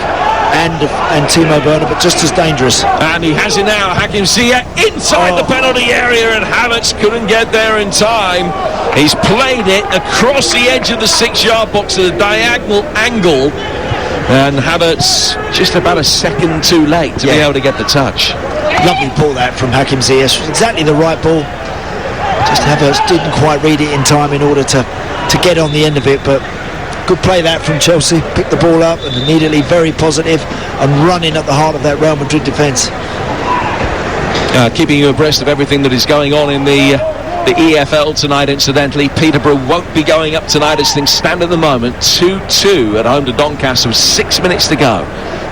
and Timo Werner, but just as dangerous. And he has it now, Hakim Ziyech inside the penalty area, and Havertz couldn't get there in time. He's played it across the edge of the 6-yard box at a diagonal angle, and Havertz just about a second too late to be able to get the touch. Lovely ball that from Hakim Ziyech, exactly the right ball. Just Havertz didn't quite read it in time in order to get on the end of it, but good play that from Chelsea. Picked the ball up and immediately very positive and running at the heart of that Real Madrid defence. Keeping you abreast of everything that is going on in the EFL tonight, incidentally. Peterborough won't be going up tonight as things stand at the moment. 2-2 at home to Doncaster with 6 minutes to go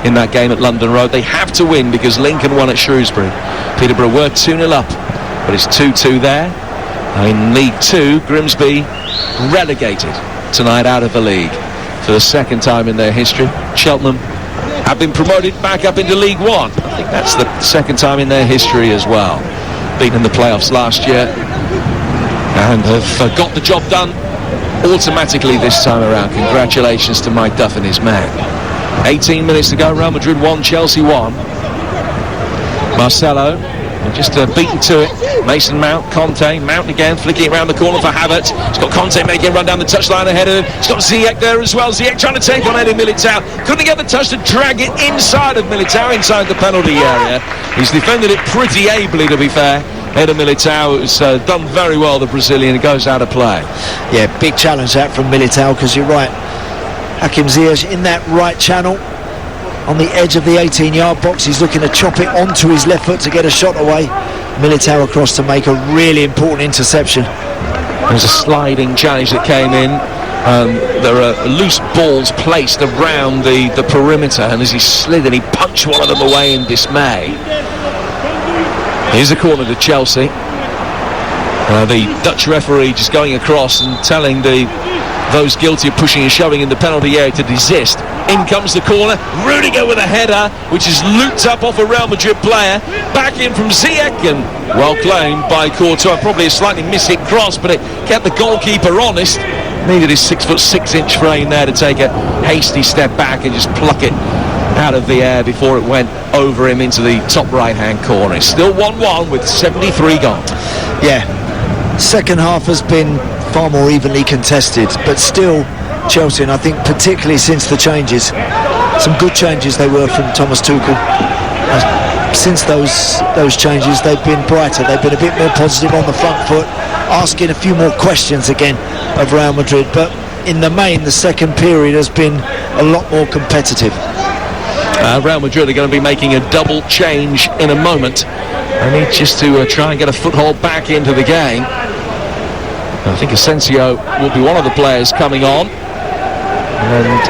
in that game at London Road. They have to win because Lincoln won at Shrewsbury. Peterborough were 2-0 up, but it's 2-2 there. In League 2, Grimsby relegated tonight out of the league for the second time in their history. Cheltenham have been promoted back up into League 1. I think that's the second time in their history as well. Beaten in the playoffs last year and have got the job done automatically this time around. Congratulations to Mike Duff and his man. 18 minutes to go. Real Madrid 1, Chelsea 1. Marcelo just beaten to it. Mason Mount, Conte, Mount again, flicking it around the corner for Havertz. He's got Conte making a run down the touchline ahead of him. He's got Ziyech there as well. Ziyech trying to take on Eddie Militao. Couldn't get the touch to drag it inside of Militao, inside the penalty area. He's defended it pretty ably, to be fair. Eddie Militao has done very well, the Brazilian. It goes out of play. Yeah, big challenge that from Militao, because you're right. Hakim Ziyech in that right channel, on the edge of the 18-yard box. He's looking to chop it onto his left foot to get a shot away. Militao across to make a really important interception. There's a sliding challenge that came in. There are loose balls placed around the perimeter, and as he slid and he punched one of them away in dismay. Here's a corner to Chelsea. The Dutch referee just going across and telling those guilty of pushing and shoving in the penalty area to desist. In comes the corner. Rudiger with a header, which is looped up off a Real Madrid player. Back in from Ziyech, and well claimed by Courtois. Probably a slightly mishit cross, but it kept the goalkeeper honest. Needed his 6'6" frame there to take a hasty step back and just pluck it out of the air before it went over him into the top right-hand corner. It's still 1-1 with 73 gone. Yeah, second half has been far more evenly contested, but still Chelsea, and I think particularly since the changes, some good changes they were from Thomas Tuchel. Since those changes, they've been brighter. They've been a bit more positive on the front foot, asking a few more questions again of Real Madrid. But in the main, the second period has been a lot more competitive. Real Madrid are going to be making a double change in a moment. They need just to try and get a foothold back into the game. I think Asensio will be one of the players coming on, and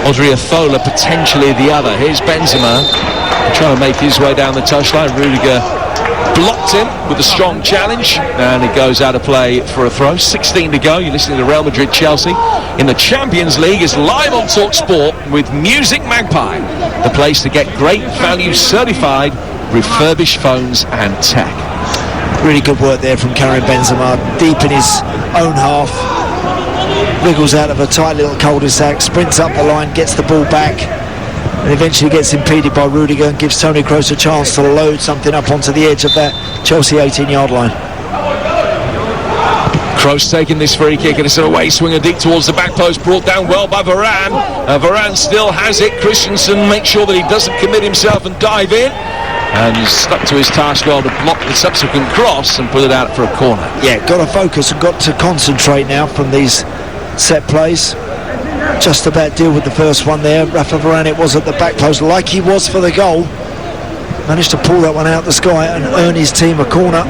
Odriozola potentially the other. Here's Benzema trying to make his way down the touchline. Rudiger blocked him with a strong challenge, and it goes out of play for a throw. 16 to go. You're listening to Real Madrid Chelsea in the Champions League. Is live on Talk Sport with Music Magpie, the place to get great value certified refurbished phones and tech. Really good work there from Karim Benzema, deep in his own half, wriggles out of a tight little cul-de-sac, sprints up the line, gets the ball back, and eventually gets impeded by Rudiger and gives Toni Kroos a chance to load something up onto the edge of that Chelsea 18-yard line. Kroos taking this free kick, and it's an away swinger deep towards the back post, brought down well by Varane. Varane still has it. Christensen makes sure that he doesn't commit himself and dive in, and he's stuck to his task well to block the subsequent cross and put it out for a corner. Yeah, got to focus and got to concentrate now from these set plays. Just about deal with the first one there. Rafa Varane, it was at the back post like he was for the goal. Managed to pull that one out the sky and earn his team a corner.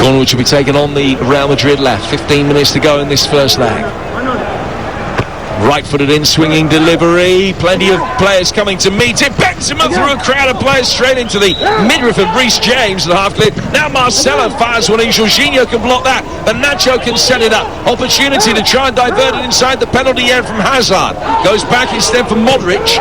Corner which will be taken on the Real Madrid left. 15 minutes to go in this first leg. Right-footed in, swinging delivery. Plenty of players coming to meet it. Benzema through a crowd of players straight into the midriff of Reece James at the half clip. Now Marcelo fires one in. Jorginho can block that, but Nacho can set it up. Opportunity to try and divert it inside the penalty area from Hazard. Goes back instead for Modric.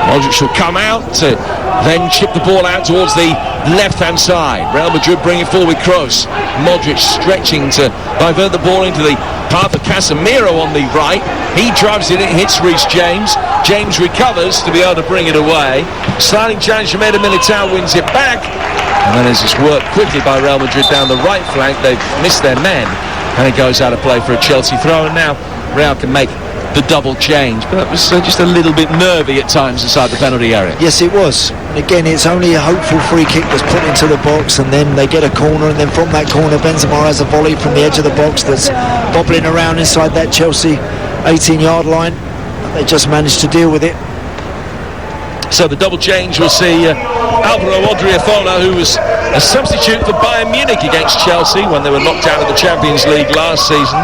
Modric will come out to then chip the ball out towards the left-hand side. Real Madrid bring it forward with Kroos. Modric stretching to divert the ball into the path of Casemiro on the right. He drives it, it hits Reece James. James recovers to be able to bring it away. Sliding challenge from Eder Militao wins it back. And then as it's worked quickly by Real Madrid down the right flank, they've missed their men. And it goes out of play for a Chelsea throw. And now Real can make the double change, but that was just a little bit nervy at times inside the penalty area. Yes, it was. And again, it's only a hopeful free kick that's put into the box, and then they get a corner, and then from that corner Benzema has a volley from the edge of the box that's bobbling around inside that Chelsea 18-yard line. They just managed to deal with it. So the double change will see Alvaro Odriozola, who was a substitute for Bayern Munich against Chelsea when they were knocked out of the Champions League last season.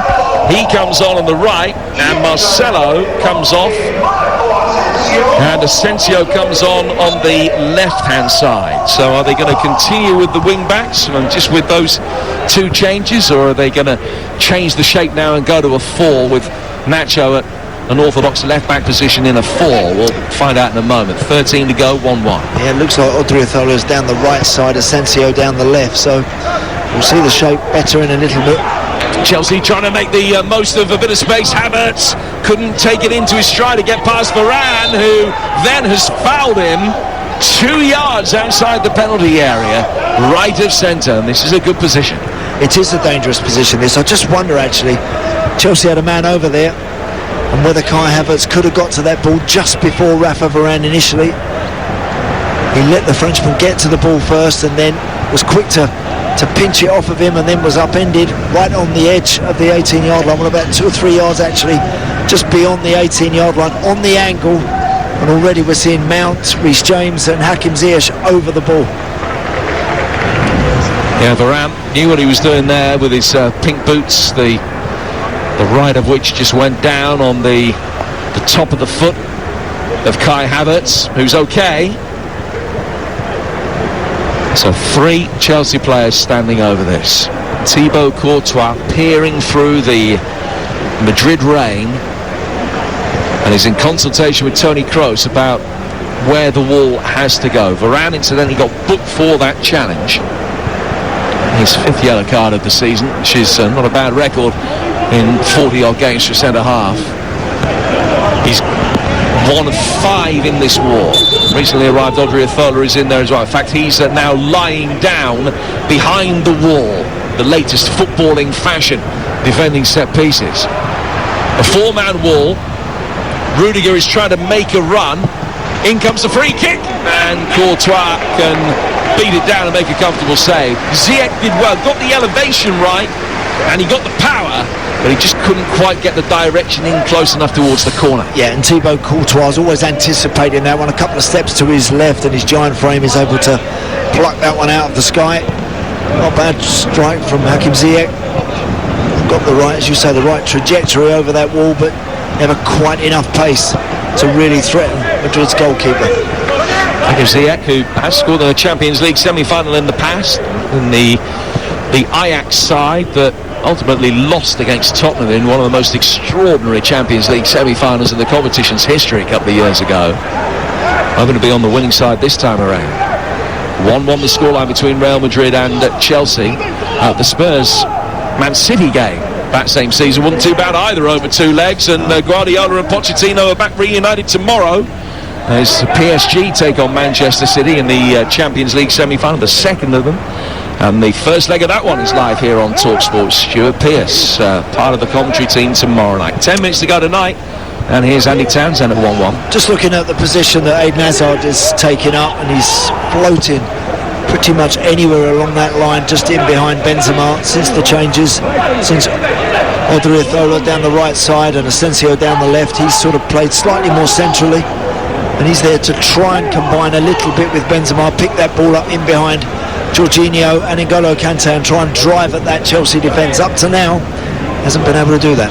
He comes on the right, and Marcelo comes off, and Asensio comes on the left-hand side. So are they going to continue with the wing-backs just with those two changes, or are they going to change the shape now and go to a 4 with Nacho at an orthodox left-back position in a 4? We'll find out in a moment. 13 to go, 1-1. Yeah, it looks like Odriozola is down the right side, Asensio down the left, so we'll see the shape better in a little bit. Chelsea trying to make the most of a bit of space. Havertz couldn't take it into his stride to get past Varane, who then has fouled him 2 yards outside the penalty area, right of centre, and this is a good position. It is a dangerous position, this. I just wonder, actually, Chelsea had a man over there, and whether Kai Havertz could have got to that ball just before Rafa Varane initially. He let the Frenchman get to the ball first, and then was quick to pinch it off of him, and then was upended right on the edge of the 18-yard line, well, about 2 or 3 yards actually, just beyond the 18-yard line, on the angle, and already we're seeing Mount, Reece James and Hakim Ziyech over the ball. Yeah, Varane knew what he was doing there with his pink boots, the right of which just went down on the top of the foot of Kai Havertz, who's okay. So 3 Chelsea players standing over this. Thibaut Courtois peering through the Madrid rain, and is in consultation with Toni Kroos about where the wall has to go. Varane incidentally got booked for that challenge. His 5th yellow card of the season, which is not a bad record in 40-odd games for centre-half. He's 1 of 5 in this war. Recently arrived Odriozola is in there as well. In fact, he's now lying down behind the wall, the latest footballing fashion, defending set pieces. A 4-man wall. Rudiger is trying to make a run. In comes the free kick, and Courtois can beat it down and make a comfortable save. Ziyech did well, got the elevation right, and he got the power, but he just couldn't quite get the direction in close enough towards the corner. Yeah, and Thibaut Courtois always anticipating that one. A couple of steps to his left, and his giant frame is able to pluck that one out of the sky. Not bad strike from Hakim Ziyech. Got the right, as you say, the right trajectory over that wall, but never quite enough pace to really threaten Madrid's goalkeeper. Ziyech, who has scored in the Champions League semi-final in the past, in the Ajax side that ultimately lost against Tottenham in one of the most extraordinary Champions League semi-finals in the competition's history a couple of years ago. I'm going to be on the winning side this time around. 1-1 the scoreline between Real Madrid and Chelsea. The Spurs Man City game that same season wasn't too bad either, over 2 legs, and Guardiola and Pochettino are back reunited tomorrow as PSG take on Manchester City in the Champions League semi-final, the second of them. And the first leg of that one is live here on TalkSport. Stuart Pearce, part of the commentary team tomorrow night. 10 minutes to go tonight, and here's Andy Townsend at 1-1. Just looking at the position that Eden Hazard is taking up, and he's floating pretty much anywhere along that line, just in behind Benzema since the changes, since Odriozola down the right side and Asensio down the left. He's sort of played slightly more centrally, and he's there to try and combine a little bit with Benzema, pick that ball up in behind Jorginho and N'Golo Kante and try and drive at that Chelsea defence. Up to now, hasn't been able to do that.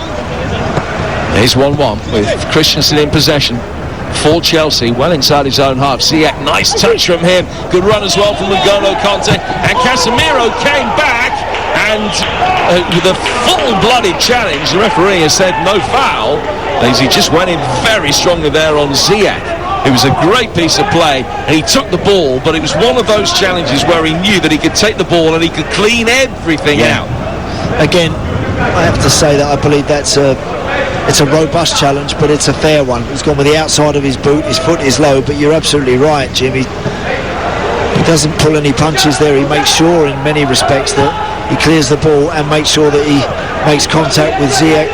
Here's 1-1 with Christensen in possession for Chelsea, well inside his own half. Ziyech, nice touch from him. Good run as well from N'Golo Kante. And Casemiro came back, and with a full-blooded challenge, the referee has said no foul, as he just went in very strongly there on Ziyech. It was a great piece of play, and he took the ball, but it was one of those challenges where he knew that he could take the ball and he could clean everything out. Again, I have to say that I believe it's a robust challenge, but it's a fair one. He's gone with the outside of his boot, his foot is low, but you're absolutely right, Jimmy. He doesn't pull any punches there. He makes sure in many respects that he clears the ball and makes sure that he makes contact with Ziyech.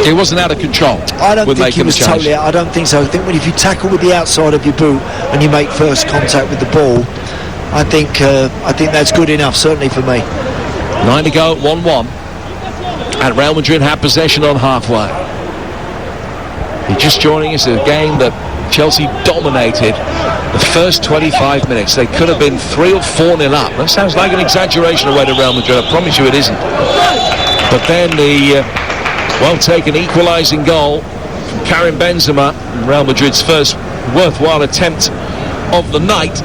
He wasn't out of control. I don't think he was totally out. I don't think so. I think if you tackle with the outside of your boot and you make first contact with the ball, I think that's good enough, certainly for me. 9 to go, 1-1. And Real Madrid have possession on halfway. You're just joining us, a game that Chelsea dominated the first 25 minutes. They could have been 3 or 4-0 up. That sounds like an exaggeration away to Real Madrid. I promise you it isn't. But then the well-taken equalising goal from Karim Benzema, Real Madrid's first worthwhile attempt of the night.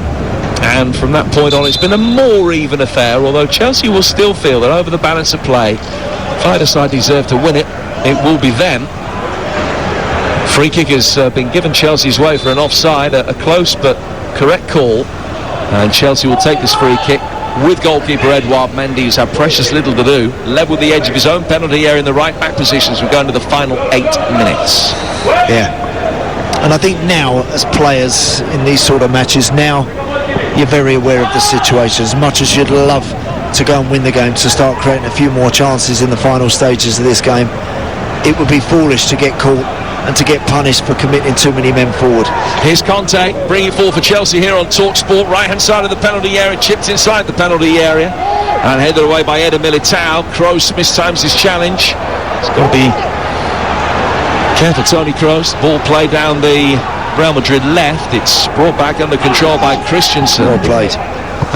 And from that point on, it's been a more even affair, although Chelsea will still feel that over the balance of play, if either side deserve to win it, it will be them. Free kick has been given Chelsea's way for an offside, a close but correct call. And Chelsea will take this free kick with goalkeeper Edouard Mendy, who's had precious little to do, level the edge of his own penalty area in the right back position as we go into the final 8 minutes. Yeah. And I think now, as players in these sort of matches, now you're very aware of the situation. As much as you'd love to go and win the game, to start creating a few more chances in the final stages of this game, it would be foolish to get caught and to get punished for committing too many men forward. Here's Conte, bringing it forward for Chelsea here on TalkSport. Right-hand side of the penalty area, chipped inside the penalty area, and headed away by Eder Militao. Kroos mistimes his challenge. It's got to be careful, Toni Kroos. Ball played down the Real Madrid left. It's brought back under control by Christensen. Well played.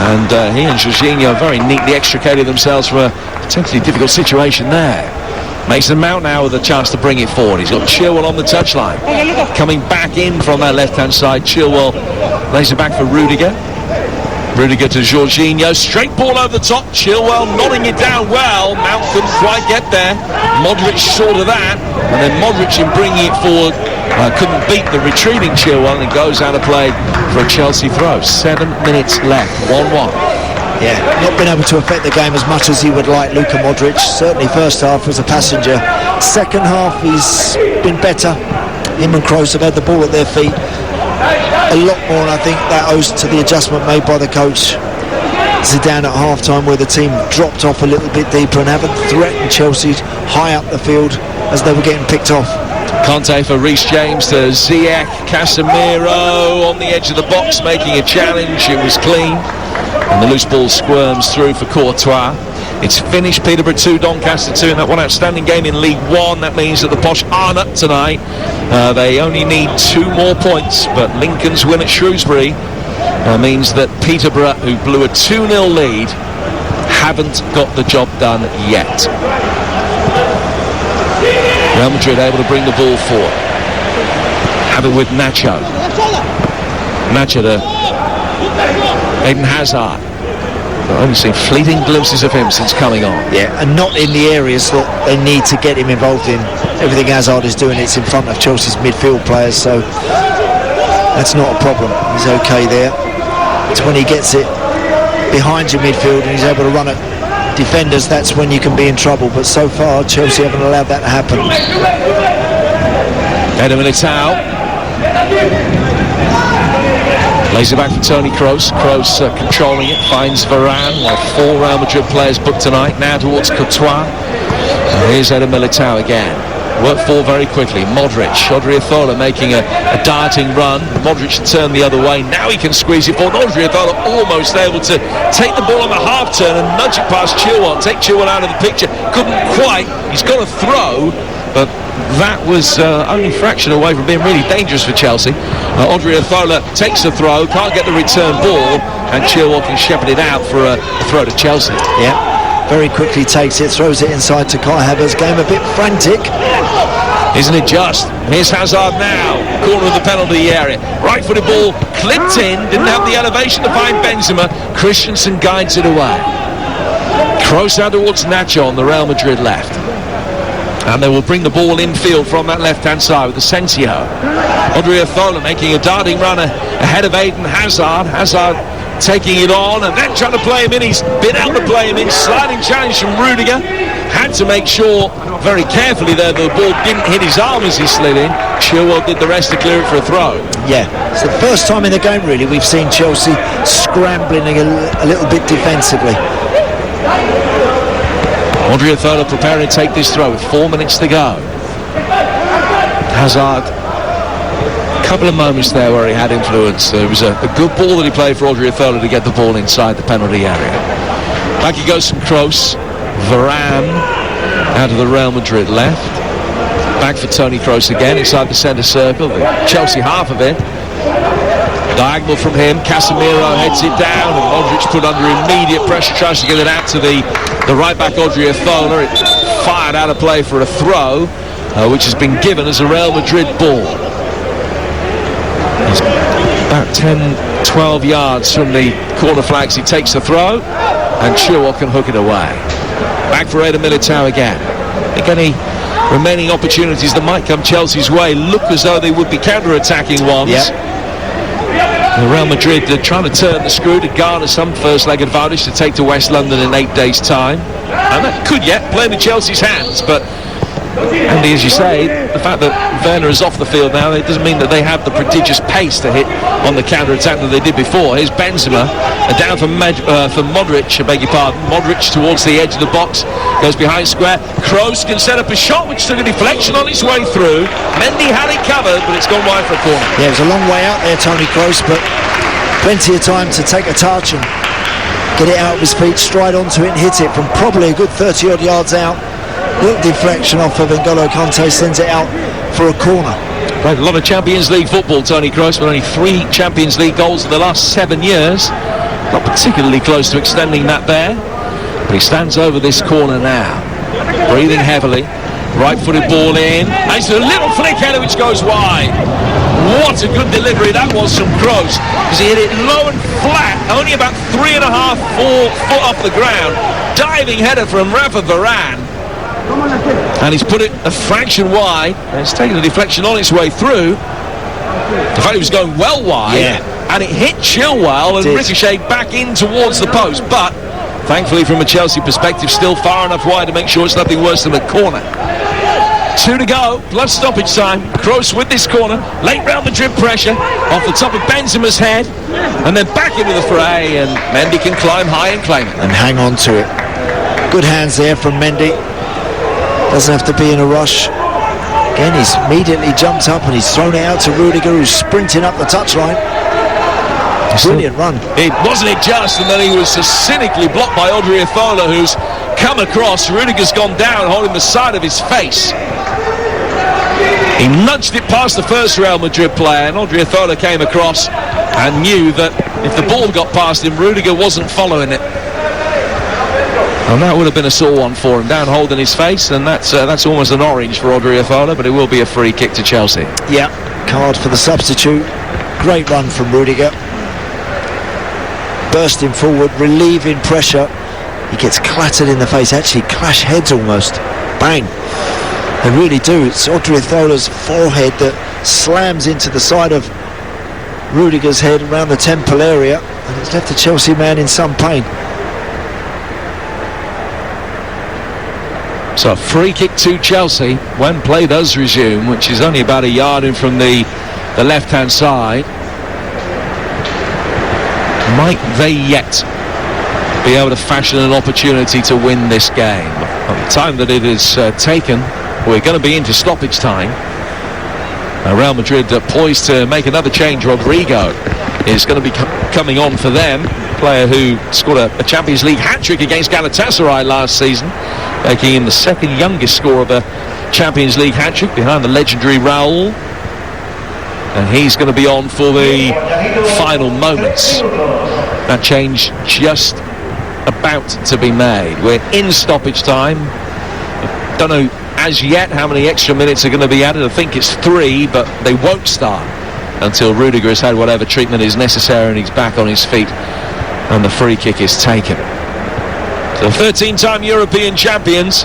And he and Jorginho very neatly extricated themselves from a potentially difficult situation there. Mason Mount now with a chance to bring it forward. He's got Chilwell on the touchline. Coming back in from that left-hand side, Chilwell lays it back for Rudiger. Rudiger to Jorginho. Straight ball over the top. Chilwell nodding it down well. Mount couldn't quite get there. Modric short of that. And then Modric in bringing it forward couldn't beat the retreating Chilwell, and it goes out of play for a Chelsea throw. 7 minutes left. 1-1. Yeah, not been able to affect the game as much as he would like, Luka Modric. Certainly first half was a passenger. Second half he's been better. Him and Kroos have had the ball at their feet a lot more, and I think that owes to the adjustment made by the coach Zidane at half-time, where the team dropped off a little bit deeper and haven't threatened Chelsea high up the field as they were getting picked off. Conte for Reece James to Ziyech. Casemiro on the edge of the box making a challenge. It was clean. And the loose ball squirms through for Courtois. It's finished. Peterborough 2, Doncaster 2 in that one outstanding game in League One. That means that the Posh aren't up tonight. They only need 2 more points, but Lincoln's win at Shrewsbury means that Peterborough, who blew a 2-0 lead, haven't got the job done yet. Real Madrid able to bring the ball forward. Have it with Nacho. Nacho to Eden Hazard. I've only seen fleeting glimpses of him since coming on. Yeah, and not in the areas that they need to get him involved in. Everything Hazard is doing, it's in front of Chelsea's midfield players, so that's not a problem. He's okay there. It's when he gets it behind your midfield and he's able to run at defenders, that's when you can be in trouble. But so far, Chelsea haven't allowed that to happen. Eder Militao lays it back for Toni Kroos. Kroos controlling it, finds Varane. Well, 4 Real Madrid players booked tonight. Now towards Courtois. And here's Eder Militao again. Worked for very quickly. Modric, Odriozola making a darting run. Modric turned the other way. Now he can squeeze it forward. Odriozola almost able to take the ball on the half turn and nudge it past Chilwell. Take Chilwell out of the picture. Couldn't quite. He's got a throw, but that was only a fraction away from being really dangerous for Chelsea. Odriozola takes the throw, can't get the return ball, and Chilwell can shepherd it out for a throw to Chelsea. Yeah, very quickly takes it, throws it inside to Kai Havertz. Game a bit frantic. Isn't it just? Here's Hazard now, corner of the penalty area. Right-footed ball, clipped in, didn't have the elevation to find Benzema. Christensen guides it away. Kroos out towards Nacho on the Real Madrid left. And they will bring the ball infield from that left-hand side with Asensio. Odriozola making a darting run ahead of Eden Hazard. Hazard taking it on and then trying to play him in. He's been able to play him in. Sliding challenge from Rudiger. Had to make sure very carefully there the ball didn't hit his arm as he slid in. Chilwell did the rest to clear it for a throw. Yeah, it's the first time in the game really we've seen Chelsea scrambling a little bit defensively. Odriozola preparing to take this throw with 4 minutes to go. Hazard, a couple of moments there where he had influence. There was a good ball that he played for Odriozola to get the ball inside the penalty area. Back he goes from Kroos. Varane out of the Real Madrid left. Back for Toni Kroos again inside the centre circle. The Chelsea half of it. Diagonal from him, Casemiro heads it down and Modric put under immediate pressure, tries to get it out to the right back Odriozola. It fired out of play for a throw, which has been given as a Real Madrid ball. He's about 10-12 yards from the corner flags. He takes the throw and Chilwell can hook it away. Back for Eder Militao again. I think any remaining opportunities that might come Chelsea's way look as though they would be counter-attacking ones. Yep. Real Madrid trying to turn the screw to garner some first leg advantage to take to West London in 8 days' time. And that could yet play into Chelsea's hands, but Andy, as you say, the fact that Werner is off the field now, it doesn't mean that they have the prodigious pace to hit on the counter-attack that they did before. Here's Benzema, down for Modric, I beg your pardon. Modric towards the edge of the box, goes behind square. Kroos can set up a shot, which took a deflection on its way through. Mendy had it covered, but it's gone wide for a corner. Yeah, it was a long way out there, Toni Kroos, but plenty of time to take a touch and get it out of his feet, stride onto it and hit it from probably a good 30-odd yards out. Little deflection off of N'Golo Kante, sends it out for a corner. Played a lot of Champions League football, Toni Kroos, but only 3 Champions League goals in the last 7 years. Not particularly close to extending that there. But he stands over this corner now, breathing heavily. Right-footed ball in. And it's a little flick header which goes wide. What a good delivery that was from Kroos, because he hit it low and flat, only about 3.5, 4 foot off the ground. Diving header from Rafa Varane. And he's put it a fraction wide, and it's taken a deflection on its way through. In fact, it was going well wide, and it hit Chilwell and ricocheted back in towards the post. But thankfully, from a Chelsea perspective, still far enough wide to make sure it's nothing worse than a corner. 2 to go, plus stoppage time. Kroos with this corner, late Real Madrid pressure off the top of Benzema's head, and then back into the fray, and Mendy can climb high and claim it. And hang on to it. Good hands there from Mendy. Doesn't have to be in a rush. Again, he's immediately jumped up and he's thrown it out to Rudiger, who's sprinting up the touchline. Brilliant run. It wasn't it just, and then he was cynically blocked by Odriozola, who's come across. Rudiger's gone down, holding the side of his face. He nudged it past the first Real Madrid player, and Odriozola came across and knew that if the ball got past him, Rudiger wasn't following it. And that would have been a sore one for him, down holding his face, and that's almost an orange for Odriozola, but it will be a free kick to Chelsea. Yeah, card for the substitute. Great run from Rudiger. Bursting forward, relieving pressure. He gets clattered in the face, actually clash heads almost. Bang. They really do. It's Odriozola's forehead that slams into the side of Rudiger's head around the temple area, and it's left the Chelsea man in some pain. So a free kick to Chelsea when play does resume, which is only about a yard in from the left-hand side. Might they yet be able to fashion an opportunity to win this game? At the time that it is taken, we're going to be into stoppage time. Real Madrid poised to make another change. Rodrigo is going to be coming on for them. Player who scored a Champions League hat-trick against Galatasaray last season, making him the second youngest scorer of a Champions League hat-trick behind the legendary Raul. And he's going to be on for the final moments. That change just about to be made. We're in stoppage time. Don't know as yet how many extra minutes are going to be added. I think it's 3, but they won't start until Rudiger has had whatever treatment is necessary and he's back on his feet and the free kick is taken. So 13-time European champions,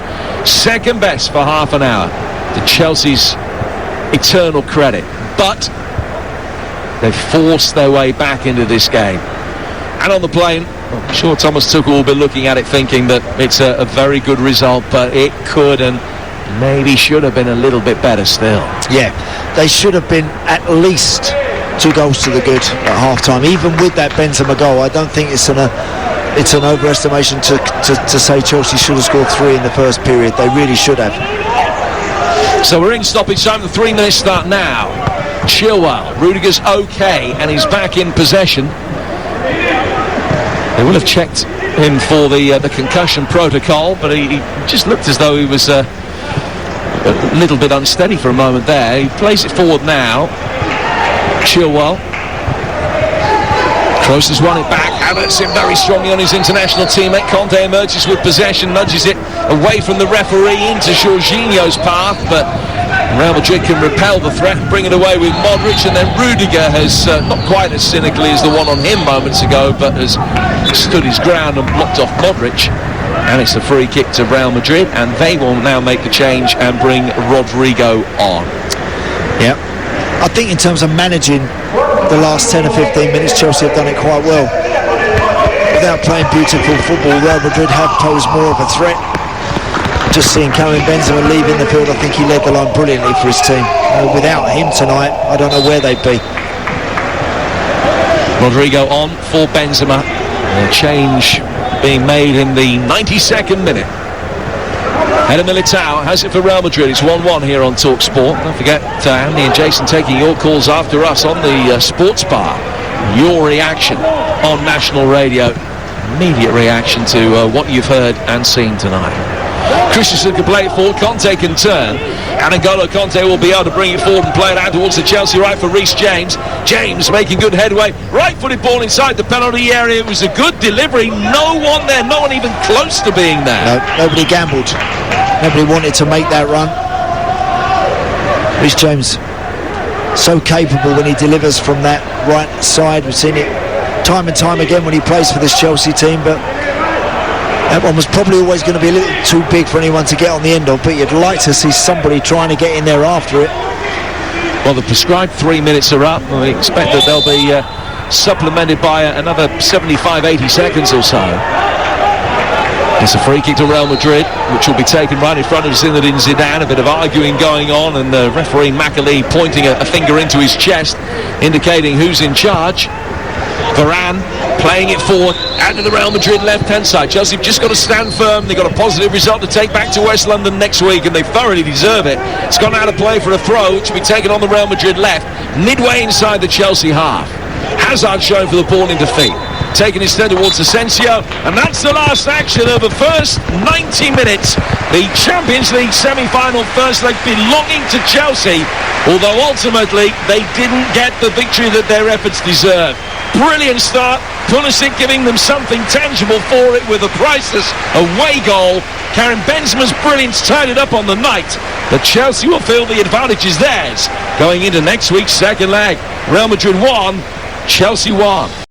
second best for half an hour. To Chelsea's eternal credit. But they've forced their way back into this game. And on the plane, I'm sure Thomas Tuchel will be looking at it thinking that it's a very good result, but it could and maybe should have been a little bit better still. Yeah, they should have been at least 2 goals to the good at half-time. Even with that Benzema goal, I don't think it's an overestimation to say Chelsea should have scored 3 in the first period. They really should have. So we're in stoppage time. The 3-minute start now. Chilwell, Rudiger's okay, and he's back in possession. They will have checked him for the concussion protocol, but he just looked as though he was a little bit unsteady for a moment there. He plays it forward now. Chilwell. Kroos has won it back. Havertz in very strongly on his international teammate. Conte emerges with possession, nudges it away from the referee into Jorginho's path, but Real Madrid can repel the threat and bring it away with Modric, and then Rudiger has, not quite as cynically as the one on him moments ago, but has stood his ground and blocked off Modric. And it's a free kick to Real Madrid, and they will now make the change and bring Rodrigo on. Yeah, I think in terms of managing the last 10 or 15 minutes, Chelsea have done it quite well. Without playing beautiful football, Real Madrid have posed more of a threat. Just seeing Karim Benzema leaving the field, I think he led the line brilliantly for his team. Without him tonight, I don't know where they'd be. Rodrigo on for Benzema. A change being made in the 92nd minute. Eder Militao has it for Real Madrid. It's 1-1 here on TalkSport. Don't forget, Andy and Jason taking your calls after us on the sports bar. Your reaction on national radio. Immediate reaction to what you've heard and seen tonight. Christensen can play it forward, Conte can turn, and N'Golo Conte will be able to bring it forward and play it out towards the Chelsea right for Reece James. James making good headway, right-footed ball inside the penalty area. It was a good delivery, no one there, no one even close to being there. No, nobody gambled, nobody wanted to make that run. Reece James, so capable when he delivers from that right side. We've seen it time and time again when he plays for this Chelsea team, but that one was probably always going to be a little too big for anyone to get on the end of, but you'd like to see somebody trying to get in there after it. Well, the prescribed 3 minutes are up, and we expect that they'll be supplemented by another 75-80 seconds or so. It's a free kick to Real Madrid, which will be taken right in front of Zinedine Zidane. A bit of arguing going on, and the referee Macaulay pointing a finger into his chest, indicating who's in charge. Varane playing it forward out to the Real Madrid left-hand side. Chelsea have just got to stand firm. They've got a positive result to take back to West London next week, and they thoroughly deserve it. It's gone out of play for a throw, which will be taken on the Real Madrid left, midway inside the Chelsea half. Hazard showing for the ball in defeat. Taking instead towards Asensio, and that's the last action of the first 90 minutes. The Champions League semi-final first leg belonging to Chelsea, although ultimately they didn't get the victory that their efforts deserved. Brilliant start, Pulisic giving them something tangible for it with a priceless away goal. Karim Benzema's brilliance tied it up on the night, but Chelsea will feel the advantage is theirs going into next week's second leg. Real Madrid 1, Chelsea 1.